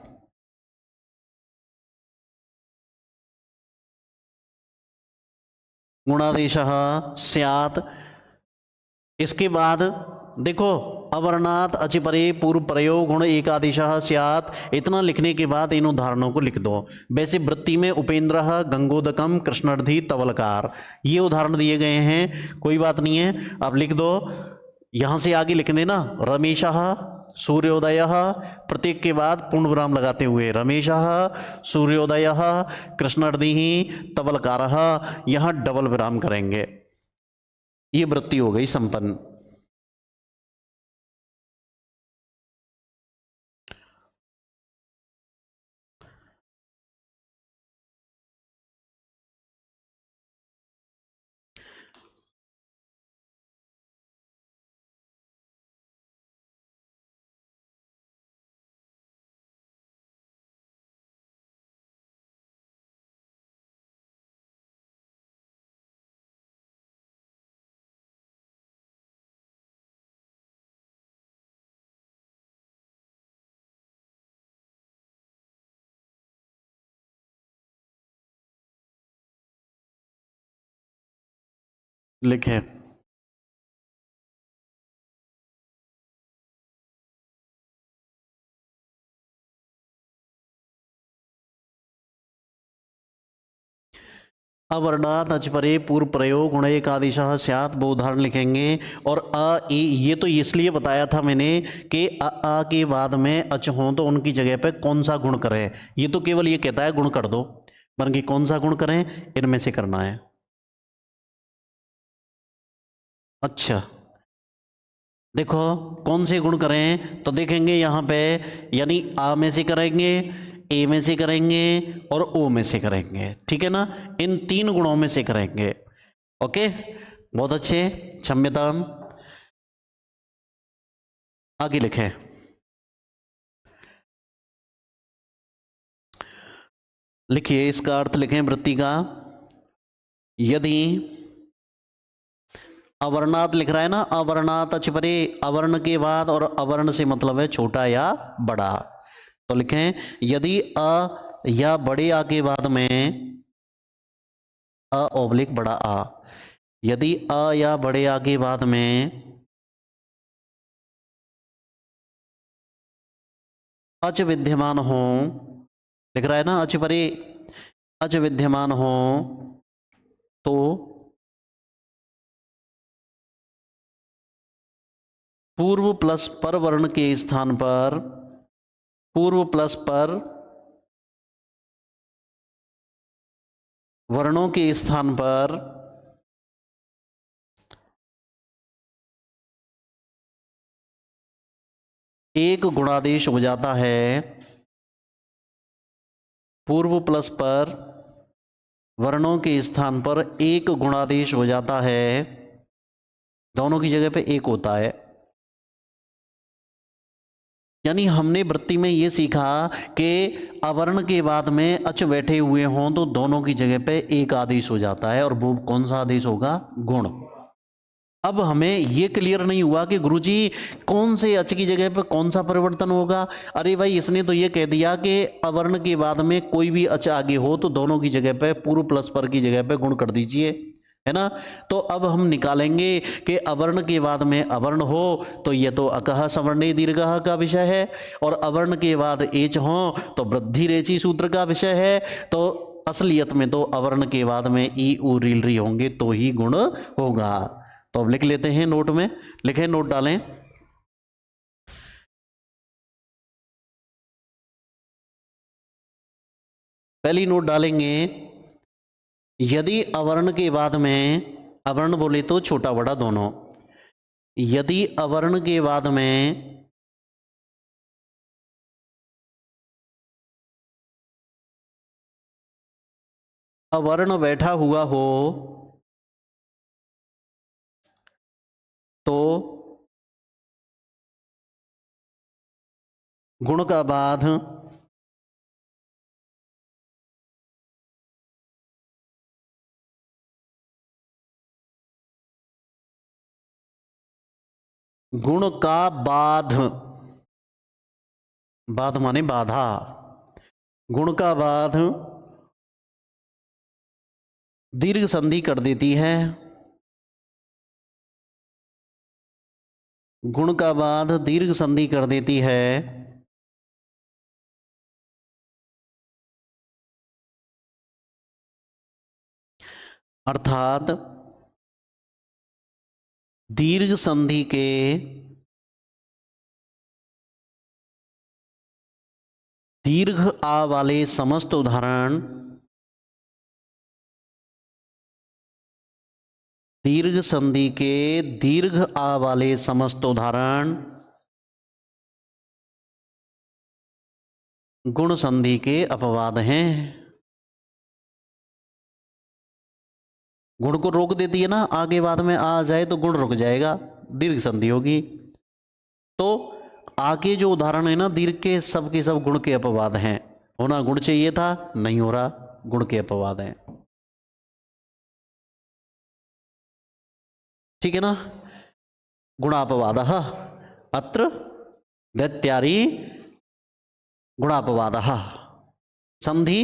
गुणादेश स्यात्। इसके बाद देखो, अवर्णात् अचिपरे पूर्व प्रयोग गुण एकादेश स्यात्, इतना लिखने के बाद इन उदाहरणों को लिख दो। वैसे वृत्ति में उपेंद्र गंगोदकम कृष्णार्धी तवलकार, ये उदाहरण दिए गए हैं, कोई बात नहीं है, अब लिख दो। यहां से आगे लिख देना रमेश सूर्योदय, प्रत्येक के बाद पूर्ण विराम लगाते हुए रमेश सूर्योदय कृष्णार्धी तवलकार, यहां डबल विराम करेंगे। ये वृत्ति हो गई संपन्न। लिखें। अवर्णात अचपरे पूर्व प्रयोग गुण एक आदिशः स्यात्, वो उदाहरण लिखेंगे। और ये तो इसलिए बताया था मैंने कि आ के बाद में अच हों तो उनकी जगह पे कौन सा गुण करें। ये तो केवल ये कहता है गुण कर दो, बन की कौन सा गुण करें, इनमें से करना है। अच्छा देखो कौन से गुण करें, तो देखेंगे यहाँ पे, यानी आ में से करेंगे, ए में से करेंगे और ओ में से करेंगे, ठीक है ना। इन तीन गुणों में से करेंगे। ओके, बहुत अच्छे, क्षम्यताम। आगे लिखें। लिखिए इसका अर्थ लिखें वृत्ति का। यदि अवर्णात लिख रहा है ना, अवर्णात अचपरे, अवर्ण के बाद, और अवर्ण से मतलब है छोटा या बड़ा। तो लिखें यदि अ या बड़े आ के बाद में, अ ओब्लिक बड़ा आ, यदि अ या बड़े आ के बाद में अच विद्यमान हो, लिख रहा है ना अच परे, अच विद्यमान हो तो पूर्व प्लस पर वर्ण के स्थान पर, पूर्व प्लस पर वर्णों के स्थान पर एक गुणादेश हो जाता है। पूर्व प्लस पर वर्णों के स्थान पर एक गुणादेश हो जाता है, दोनों की जगह पे एक होता है। यानी हमने वृत्ति में ये सीखा कि अवर्ण के बाद में अच बैठे हुए हों तो दोनों की जगह पे एक आदेश हो जाता है, और वो कौन सा आदेश होगा, गुण। अब हमें ये क्लियर नहीं हुआ कि गुरुजी कौन से अच की जगह पे कौन सा परिवर्तन होगा। अरे भाई इसने तो ये कह दिया कि अवर्ण के बाद में कोई भी अच आगे हो तो दोनों की जगह पे पूर्व प्लस पर की जगह पे गुण कर दीजिए, है ना। तो अब हम निकालेंगे कि अवर्ण के बाद में अवर्ण हो तो ये तो अकह सवर्णे दीर्घः का विषय है, और अवर्ण के बाद एच हो तो वृद्धि रेची सूत्र का विषय है। तो असलियत में तो अवर्ण के बाद में ई उ रील री होंगे तो ही गुण होगा। तो अब लिख लेते हैं नोट में, लिखें, नोट डालें। पहली नोट डालेंगे, यदि अवर्ण के बाद में, अवर्ण बोले तो छोटा बड़ा दोनों, यदि अवर्ण के बाद में अवर्ण बैठा हुआ हो तो गुण का बाद गुण का बाध, बाध माने बाधा, गुण का बाध दीर्घ संधि कर देती है, गुण का बाद दीर्घ संधि कर देती है। अर्थात दीर्घ संधि के दीर्घ आ वाले समस्त उदाहरण, दीर्घ संधि के दीर्घ आ वाले समस्त उदाहरण गुण संधि के अपवाद हैं। गुण को रोक देती है ना, आगे बाद में आ जाए तो गुण रुक जाएगा, दीर्घ संधि होगी। तो आगे जो उदाहरण है ना दीर्घ के, सब के सब गुण के अपवाद हैं। होना गुण चाहिए था, नहीं हो रहा, गुण के अपवाद हैं, ठीक है ना। गुणापवाद अत्र दैत्यारी गुणापवाद संधि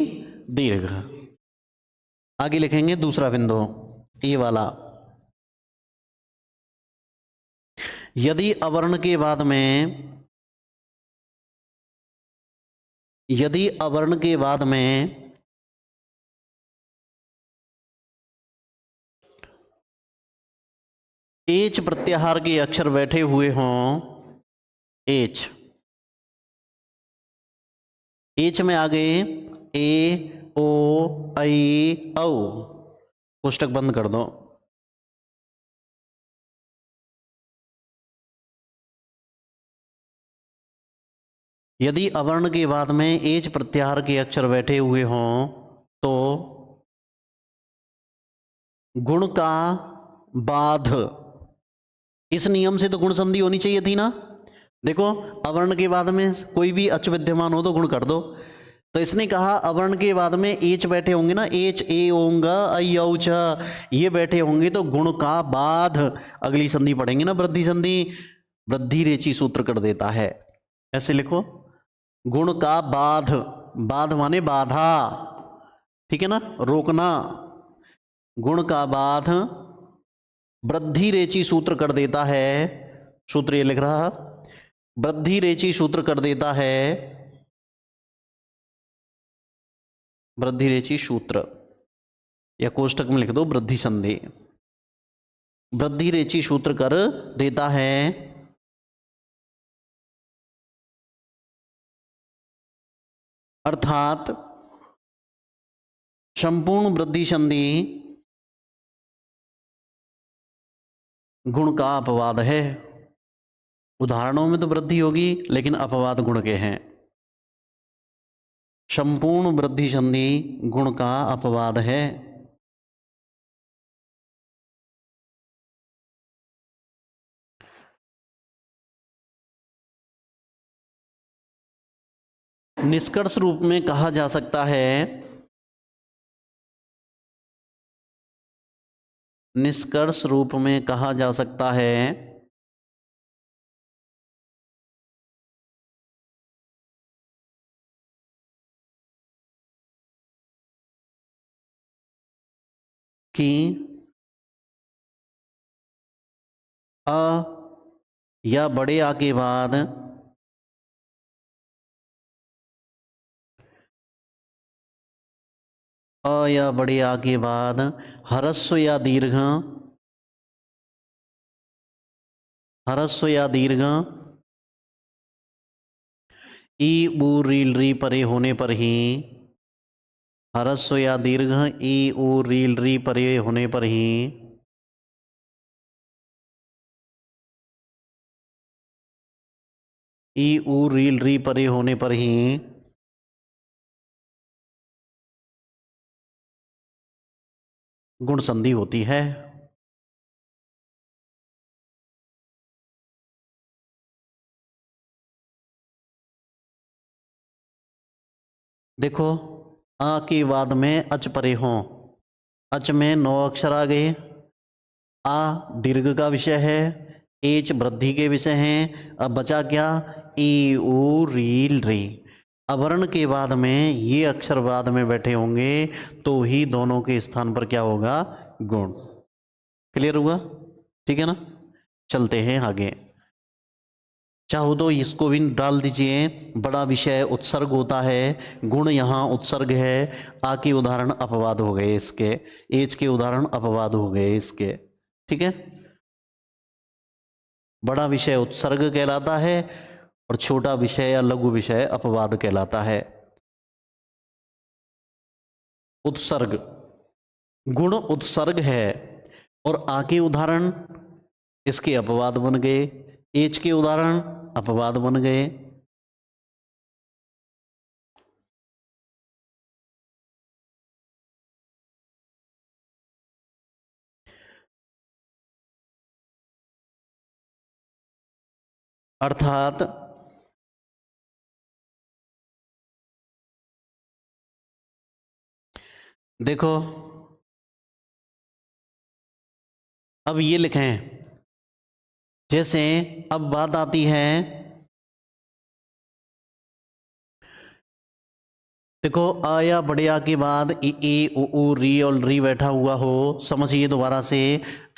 दीर्घ। आगे लिखेंगे दूसरा बिंदु, ये वाला, यदि अवर्ण के बाद में, यदि अवर्ण के बाद में एच प्रत्याहार के अक्षर बैठे हुए हों, एच, एच में आ गए ए, ओ, ऐ, औ, कोष्टक बंद कर दो। यदि अवर्ण के बाद में एच प्रत्याहार के अक्षर बैठे हुए हों तो गुण का बाध, इस नियम से तो गुण संधि होनी चाहिए थी ना। देखो अवर्ण के बाद में कोई भी अच विद्यमान हो तो गुण कर दो। तो इसने कहा अवर्ण के बाद में एच बैठे होंगे ना, एच, ए, ओंगा, ऐ, औ, च, ये बैठे होंगे तो गुण का बाध, अगली संधि पढ़ेंगे ना वृद्धि संधि, वृद्धि रेची सूत्र कर देता है। ऐसे लिखो, गुण का बाध, बाध माने बाधा, ठीक है ना, रोकना, गुण का बाध वृद्धि रेची सूत्र कर देता है। सूत्र ये लिख रहा, वृद्धि रेची सूत्र कर देता है, वृद्धि रेची सूत्र, या कोष्टक में लिख दो वृद्धि संधि, वृद्धि रेची सूत्र कर देता है। अर्थात संपूर्ण वृद्धि संधि गुण का अपवाद है। उदाहरणों में तो वृद्धि होगी लेकिन अपवाद गुण के हैं। संपूर्ण वृद्धि संधि गुण का अपवाद है। निष्कर्ष रूप में कहा जा सकता है, निष्कर्ष रूप में कहा जा सकता है कि अ या बड़े आ के बाद अ या बड़े आ के बाद ह्रस्व या दीर्घ, ह्रस्व या दीर्घ ई, ऊ, रील, री परे होने पर ही, ह्रस्व या दीर्घ ई, ऊ, रील, री परे होने पर ही ई, ऊ, रील, री परे होने पर ही गुण संधि होती है। देखो आ के बाद में अच परे हों, अच में 9 अक्षर आ गए, आ दीर्घ का विषय है, एच वृद्धि के विषय हैं, अब बचा क्या, ई, ऊ, रील, री। अवर्ण के बाद में ये अक्षर बाद में बैठे होंगे तो ही दोनों के स्थान पर क्या होगा, गुण। क्लियर हुआ, ठीक है ना। चलते हैं आगे, चाहो तो इसको भी डाल दीजिए, बड़ा विषय उत्सर्ग होता है, गुण यहाँ उत्सर्ग है, आ के उदाहरण अपवाद हो गए इसके, एच के उदाहरण अपवाद हो गए इसके, ठीक है। बड़ा विषय उत्सर्ग कहलाता है और छोटा विषय या लघु विषय अपवाद कहलाता है। उत्सर्ग, गुण उत्सर्ग है और आ के उदाहरण इसके अपवाद बन गए, एच के उदाहरण अपवाद बन गए। अर्थात देखो अब ये लिखें, जैसे अब बात आती है देखो आया बढ़िया के बाद ई उ री और री बैठा हुआ हो, समझिए दोबारा से।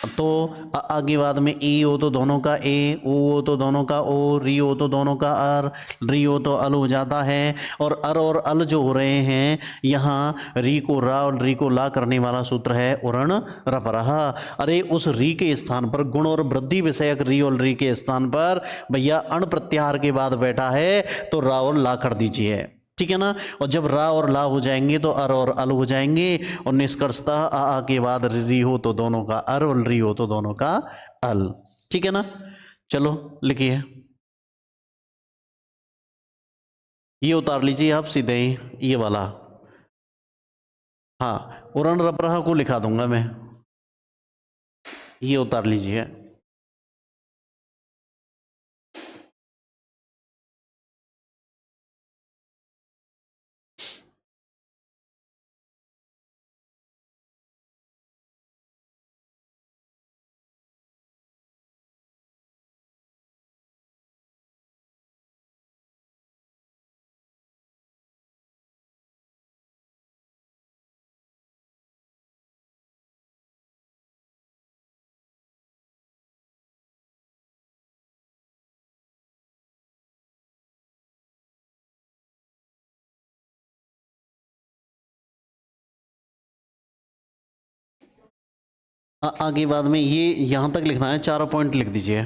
तो आगे बाद में ई हो तो दोनों का ए, ओ हो तो दोनों का ओ, री हो तो दोनों का अर, री हो तो अल हो जाता है। और अर और अल जो हो रहे हैं यहाँ, री को रा और री को ला करने वाला सूत्र है उरण रप रहा। अरे उस री के स्थान पर गुण और वृद्धि विषयक री और री के स्थान पर भैया अण प्रत्याहार के बाद बैठा है तो रा और ला कर दीजिए, ठीक है ना। और जब रा और ला हो जाएंगे तो अर और अल हो जाएंगे। और निष्कर्षतः आ के बाद री हो तो दोनों का अर और री हो तो दोनों का अल, ठीक है ना। चलो लिखिए, ये उतार लीजिए आप सीधे ही, ये वाला। हाँ, उरण रपरहा को लिखा दूंगा मैं, ये उतार लीजिए। आगे बाद में ये यहां तक लिखना है, 4 पॉइंट लिख दीजिए।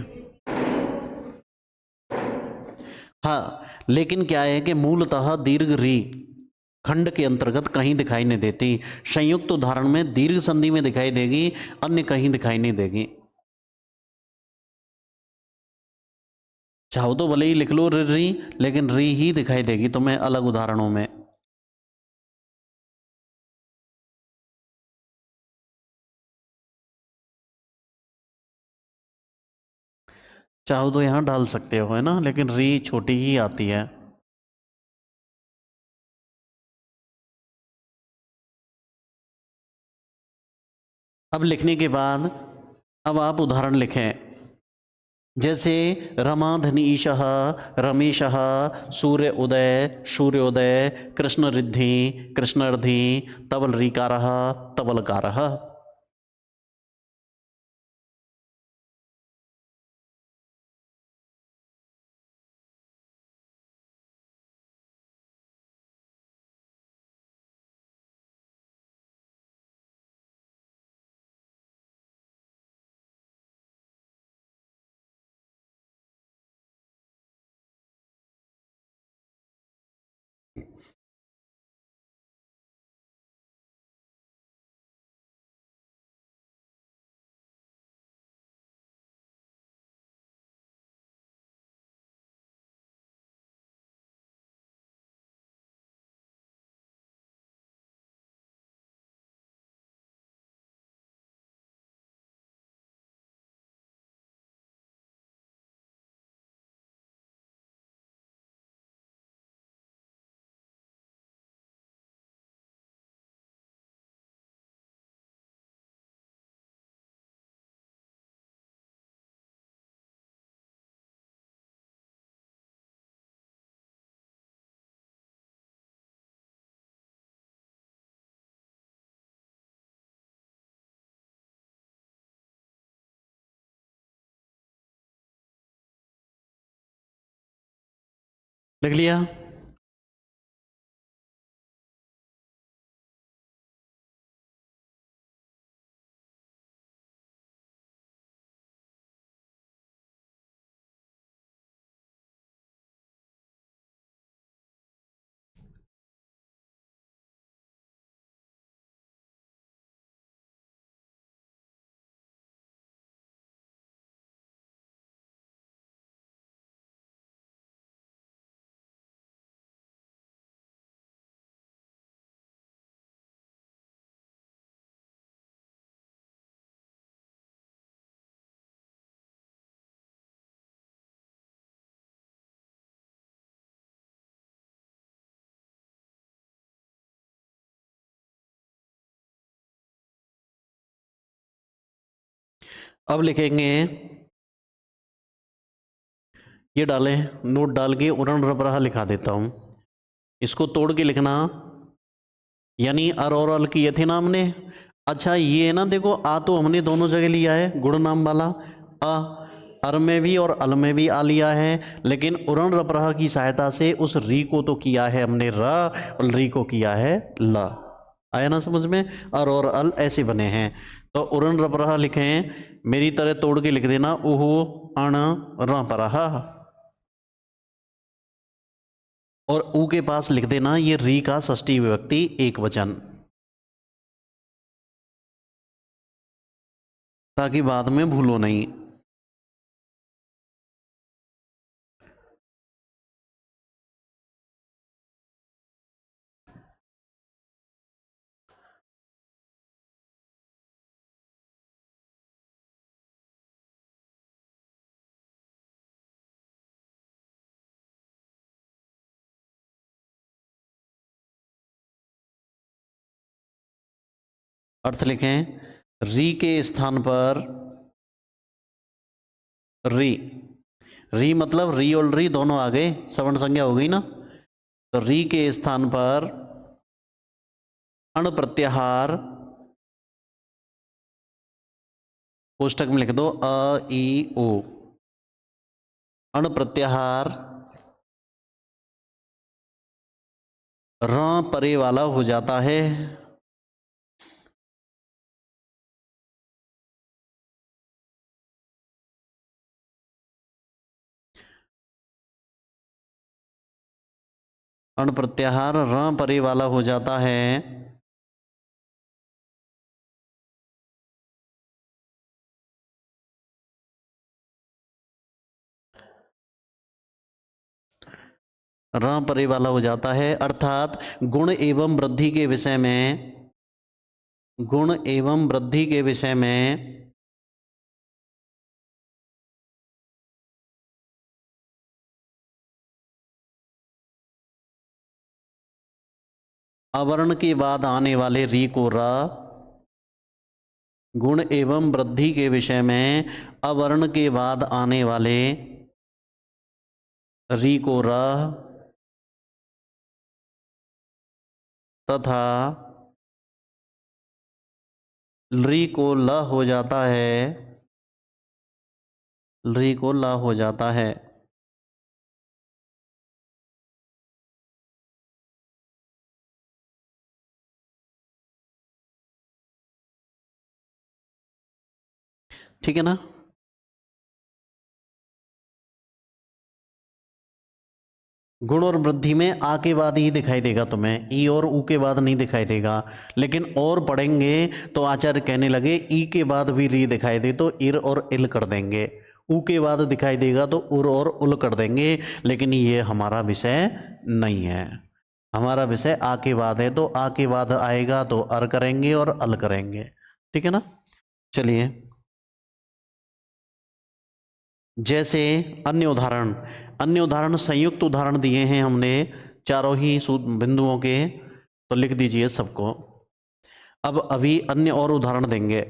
हाँ, लेकिन क्या है कि मूलतः दीर्घ री खंड के अंतर्गत कहीं दिखाई नहीं देती। संयुक्त उदाहरण में दीर्घ संधि में दिखाई देगी, अन्य कहीं दिखाई नहीं देगी। चाहो तो भले ही लिख लो री, लेकिन री ही दिखाई देगी तुम्हें अलग उदाहरणों में। चाहो तो यहां डाल सकते हो, है ना, लेकिन री छोटी ही आती है। अब लिखने के बाद अब आप उदाहरण लिखें, जैसे रमाधनीशः रमेशः सूर्य उदय सूर्योदय कृष्ण रिद्धि कृष्णर्धि तवल रीकारः तवलकारः। लिख लिया। अब लिखेंगे, ये डालें, नोट डाल के उरण रपरहा लिखा देता हूं, इसको तोड़ के लिखना। यानी अर और अल किए थे ना हमने। अच्छा ये है ना, देखो आ तो हमने दोनों जगह लिया है गुण नाम वाला, अ अर में भी और अल में भी आ लिया है, लेकिन उरण रप्रह की सहायता से उस री को तो किया है हमने र, और री को किया है ल। आया ना समझ में, अर और अल ऐसे बने हैं। तो उरण रप्रह लिखें, मेरी तरह तोड़ के लिख देना, उहु अण र परह, और ऊ के पास लिख देना ये री का षष्ठी विभक्ति एक वचन, ताकि बाद में भूलो नहीं। अर्थ लिखें, री के स्थान पर री, री मतलब री और री दोनों आ गए, सवर्ण संज्ञा हो गई ना। तो री के स्थान पर अण प्रत्याहार, कोष्टक में लिख दो अ ई ओ, अण प्रत्याहार र परे वाला हो जाता है। अण प्रत्याहार र परे वाला हो जाता है। र परे वाला हो जाता है, अर्थात गुण एवं वृद्धि के विषय में, गुण एवं वृद्धि के विषय में अवर्ण के बाद आने वाले री को रा, गुण एवं वृद्धि के विषय में अवर्ण के बाद आने वाले री को र तथा री को ल हो जाता है, री को ल हो जाता है। ठीक है ना। गुण और वृद्धि में आ के बाद ही दिखाई देगा तुम्हें, ई और ऊ के बाद नहीं दिखाई देगा। लेकिन और पढ़ेंगे तो आचार्य कहने लगे ई के बाद भी री दिखाई दे तो इर और इल कर देंगे, ऊ के बाद दिखाई देगा तो उर और उल कर देंगे। लेकिन ये हमारा विषय नहीं है, हमारा विषय आ के बाद है, तो आ के बाद आएगा तो अर करेंगे और अल करेंगे। ठीक है ना। चलिए, जैसे अन्य उदाहरण, अन्य उदाहरण संयुक्त उदाहरण दिए हैं हमने चारों ही बिंदुओं के, तो लिख दीजिए सबको। अब अभी अन्य और उदाहरण देंगे।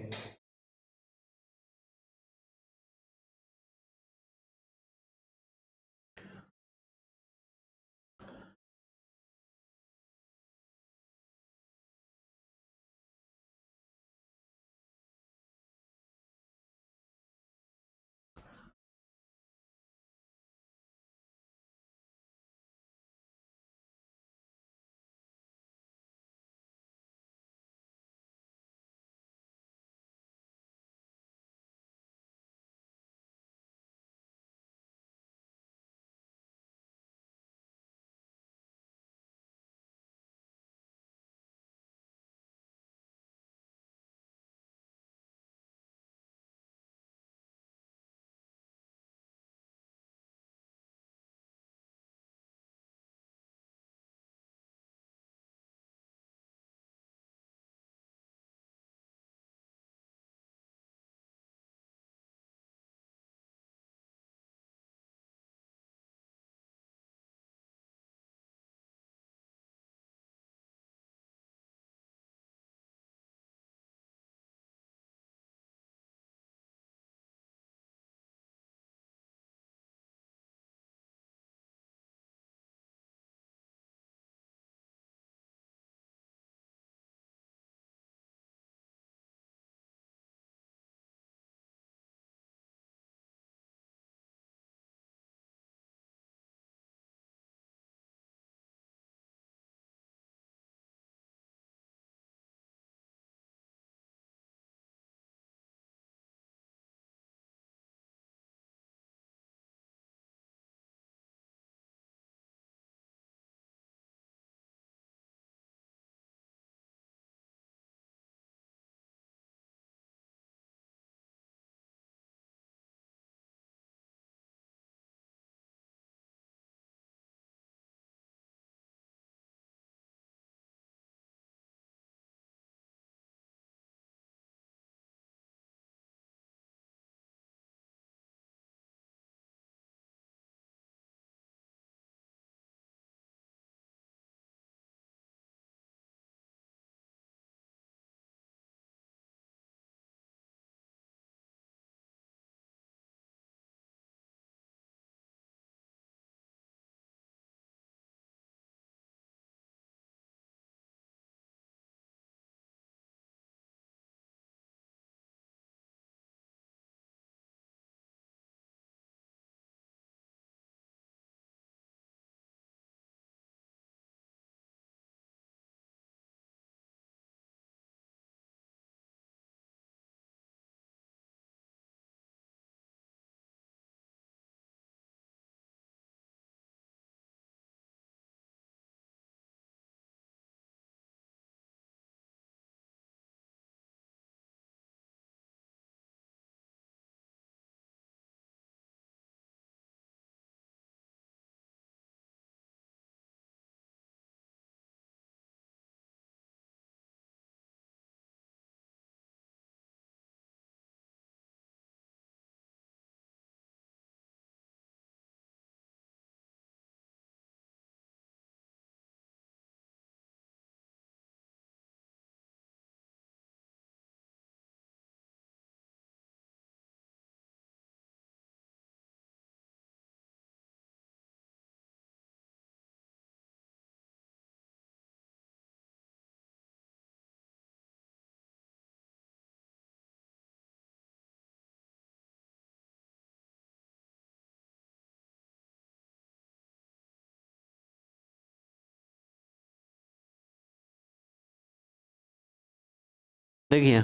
देखिए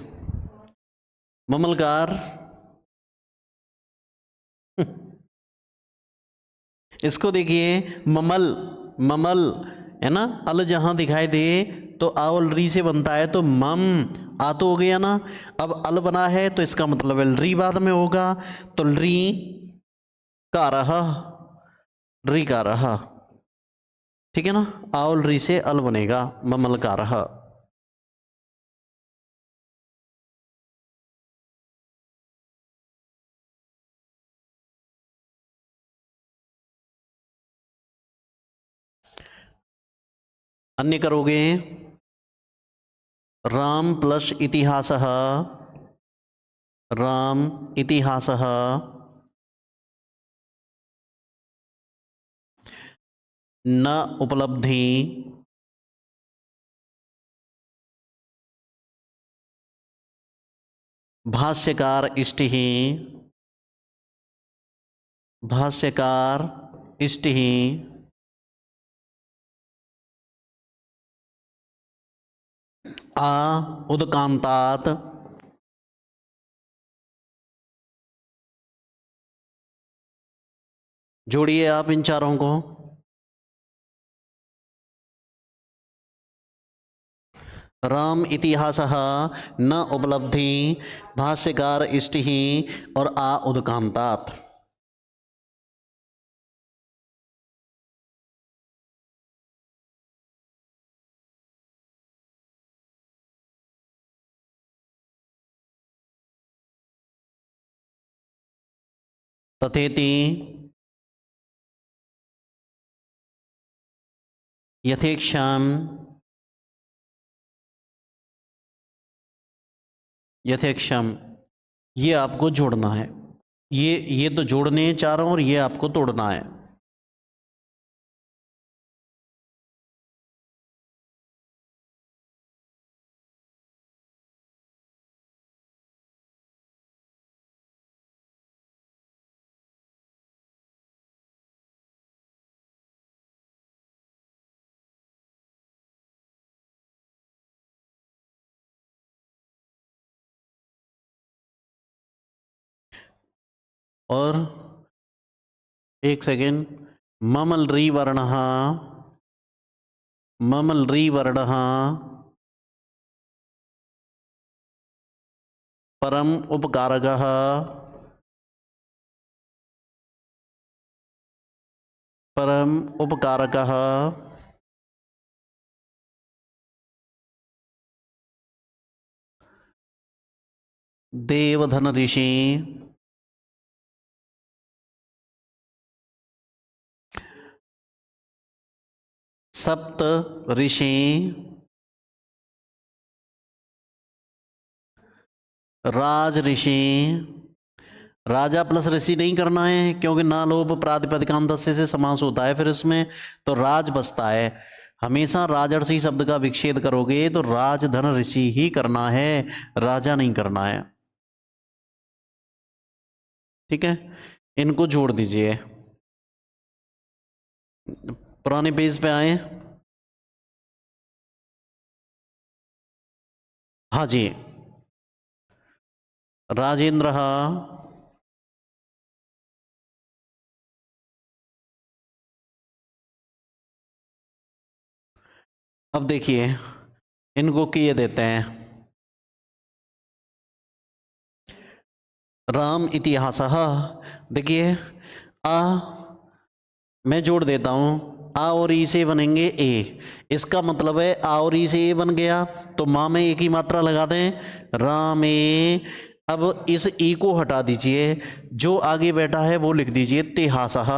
ममलकार, इसको देखिए ममल, ममल है ना, अल जहां दिखाई दे तो आ और री से बनता है, तो मम आ तो हो गया ना। अब अल बना है तो इसका मतलब है री बाद में होगा, तो री का रहा, री का रहा, ठीक है ना। आ और री से अल बनेगा, ममल का रहा। अन्य करोगे, राम प्लस इतिहासः, राम इतिहासः न उपलब्धि, भाष्यकार इष्टि, भाष्यकार इष्टि आ उदकांतात, जोड़िए आप इन चारों को। राम इतिहासः न उपलब्धि, भाष्यकार इष्टि और आ उदकांतात। तथेति यथेक्षाम, यथेक्षम, ये आपको जोड़ना है। ये तो जोड़ने हैं चारों और ये आपको तोड़ना है। और एक सेकेंड, ममलरी वर्ण, ममलरी वर्ण परम उपकारकः, परम उपकारकः देवधन ऋषि, सप्त ऋषि, राज ऋषि। राजा प्लस ऋषि नहीं करना है क्योंकि ना लोभ प्रातिपदिकांत से समास होता है फिर इसमें, तो राज बसता है। हमेशा राजर्षि शब्द का विच्छेद करोगे तो राजधन ऋषि ही करना है, राजा नहीं करना है। ठीक है, इनको जोड़ दीजिए। पुराने पेज पे आए। हाँ जी, राजेंद्र, अब देखिए इनको किए देते हैं। राम इतिहास, देखिए आ, मैं जोड़ देता हूं, आ और ई से बनेंगे ए, इसका मतलब है आ और ई से ए बन गया, तो माँ में एक ही मात्रा लगा दें, राम ए। अब इस ई को हटा दीजिए, जो आगे बैठा है वो लिख दीजिए तिहासः,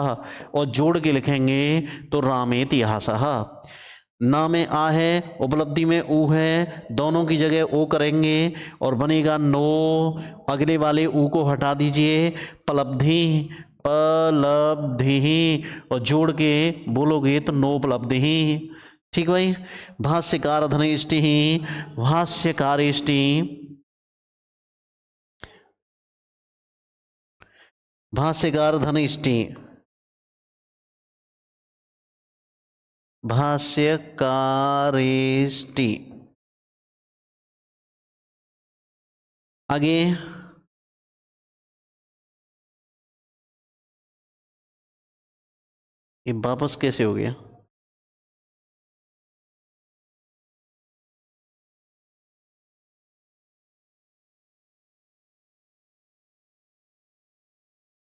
और जोड़ के लिखेंगे तो रामे तिहासः। ना में आ है, उपलब्धि में ऊ है, दोनों की जगह ओ करेंगे और बनेगा नो। अगले वाले ऊ को हटा दीजिए, पलब्धि, पलब्धि, और जोड़ के बोलोगे तो नो उपलब्धि। ठीक भाई। भाष्यकार धनिष्टि, भाष्यकारिष्टि, भाष्यकार धनिष्टि, भाष्यकारिष्टि। आगे ये वापस कैसे हो गया?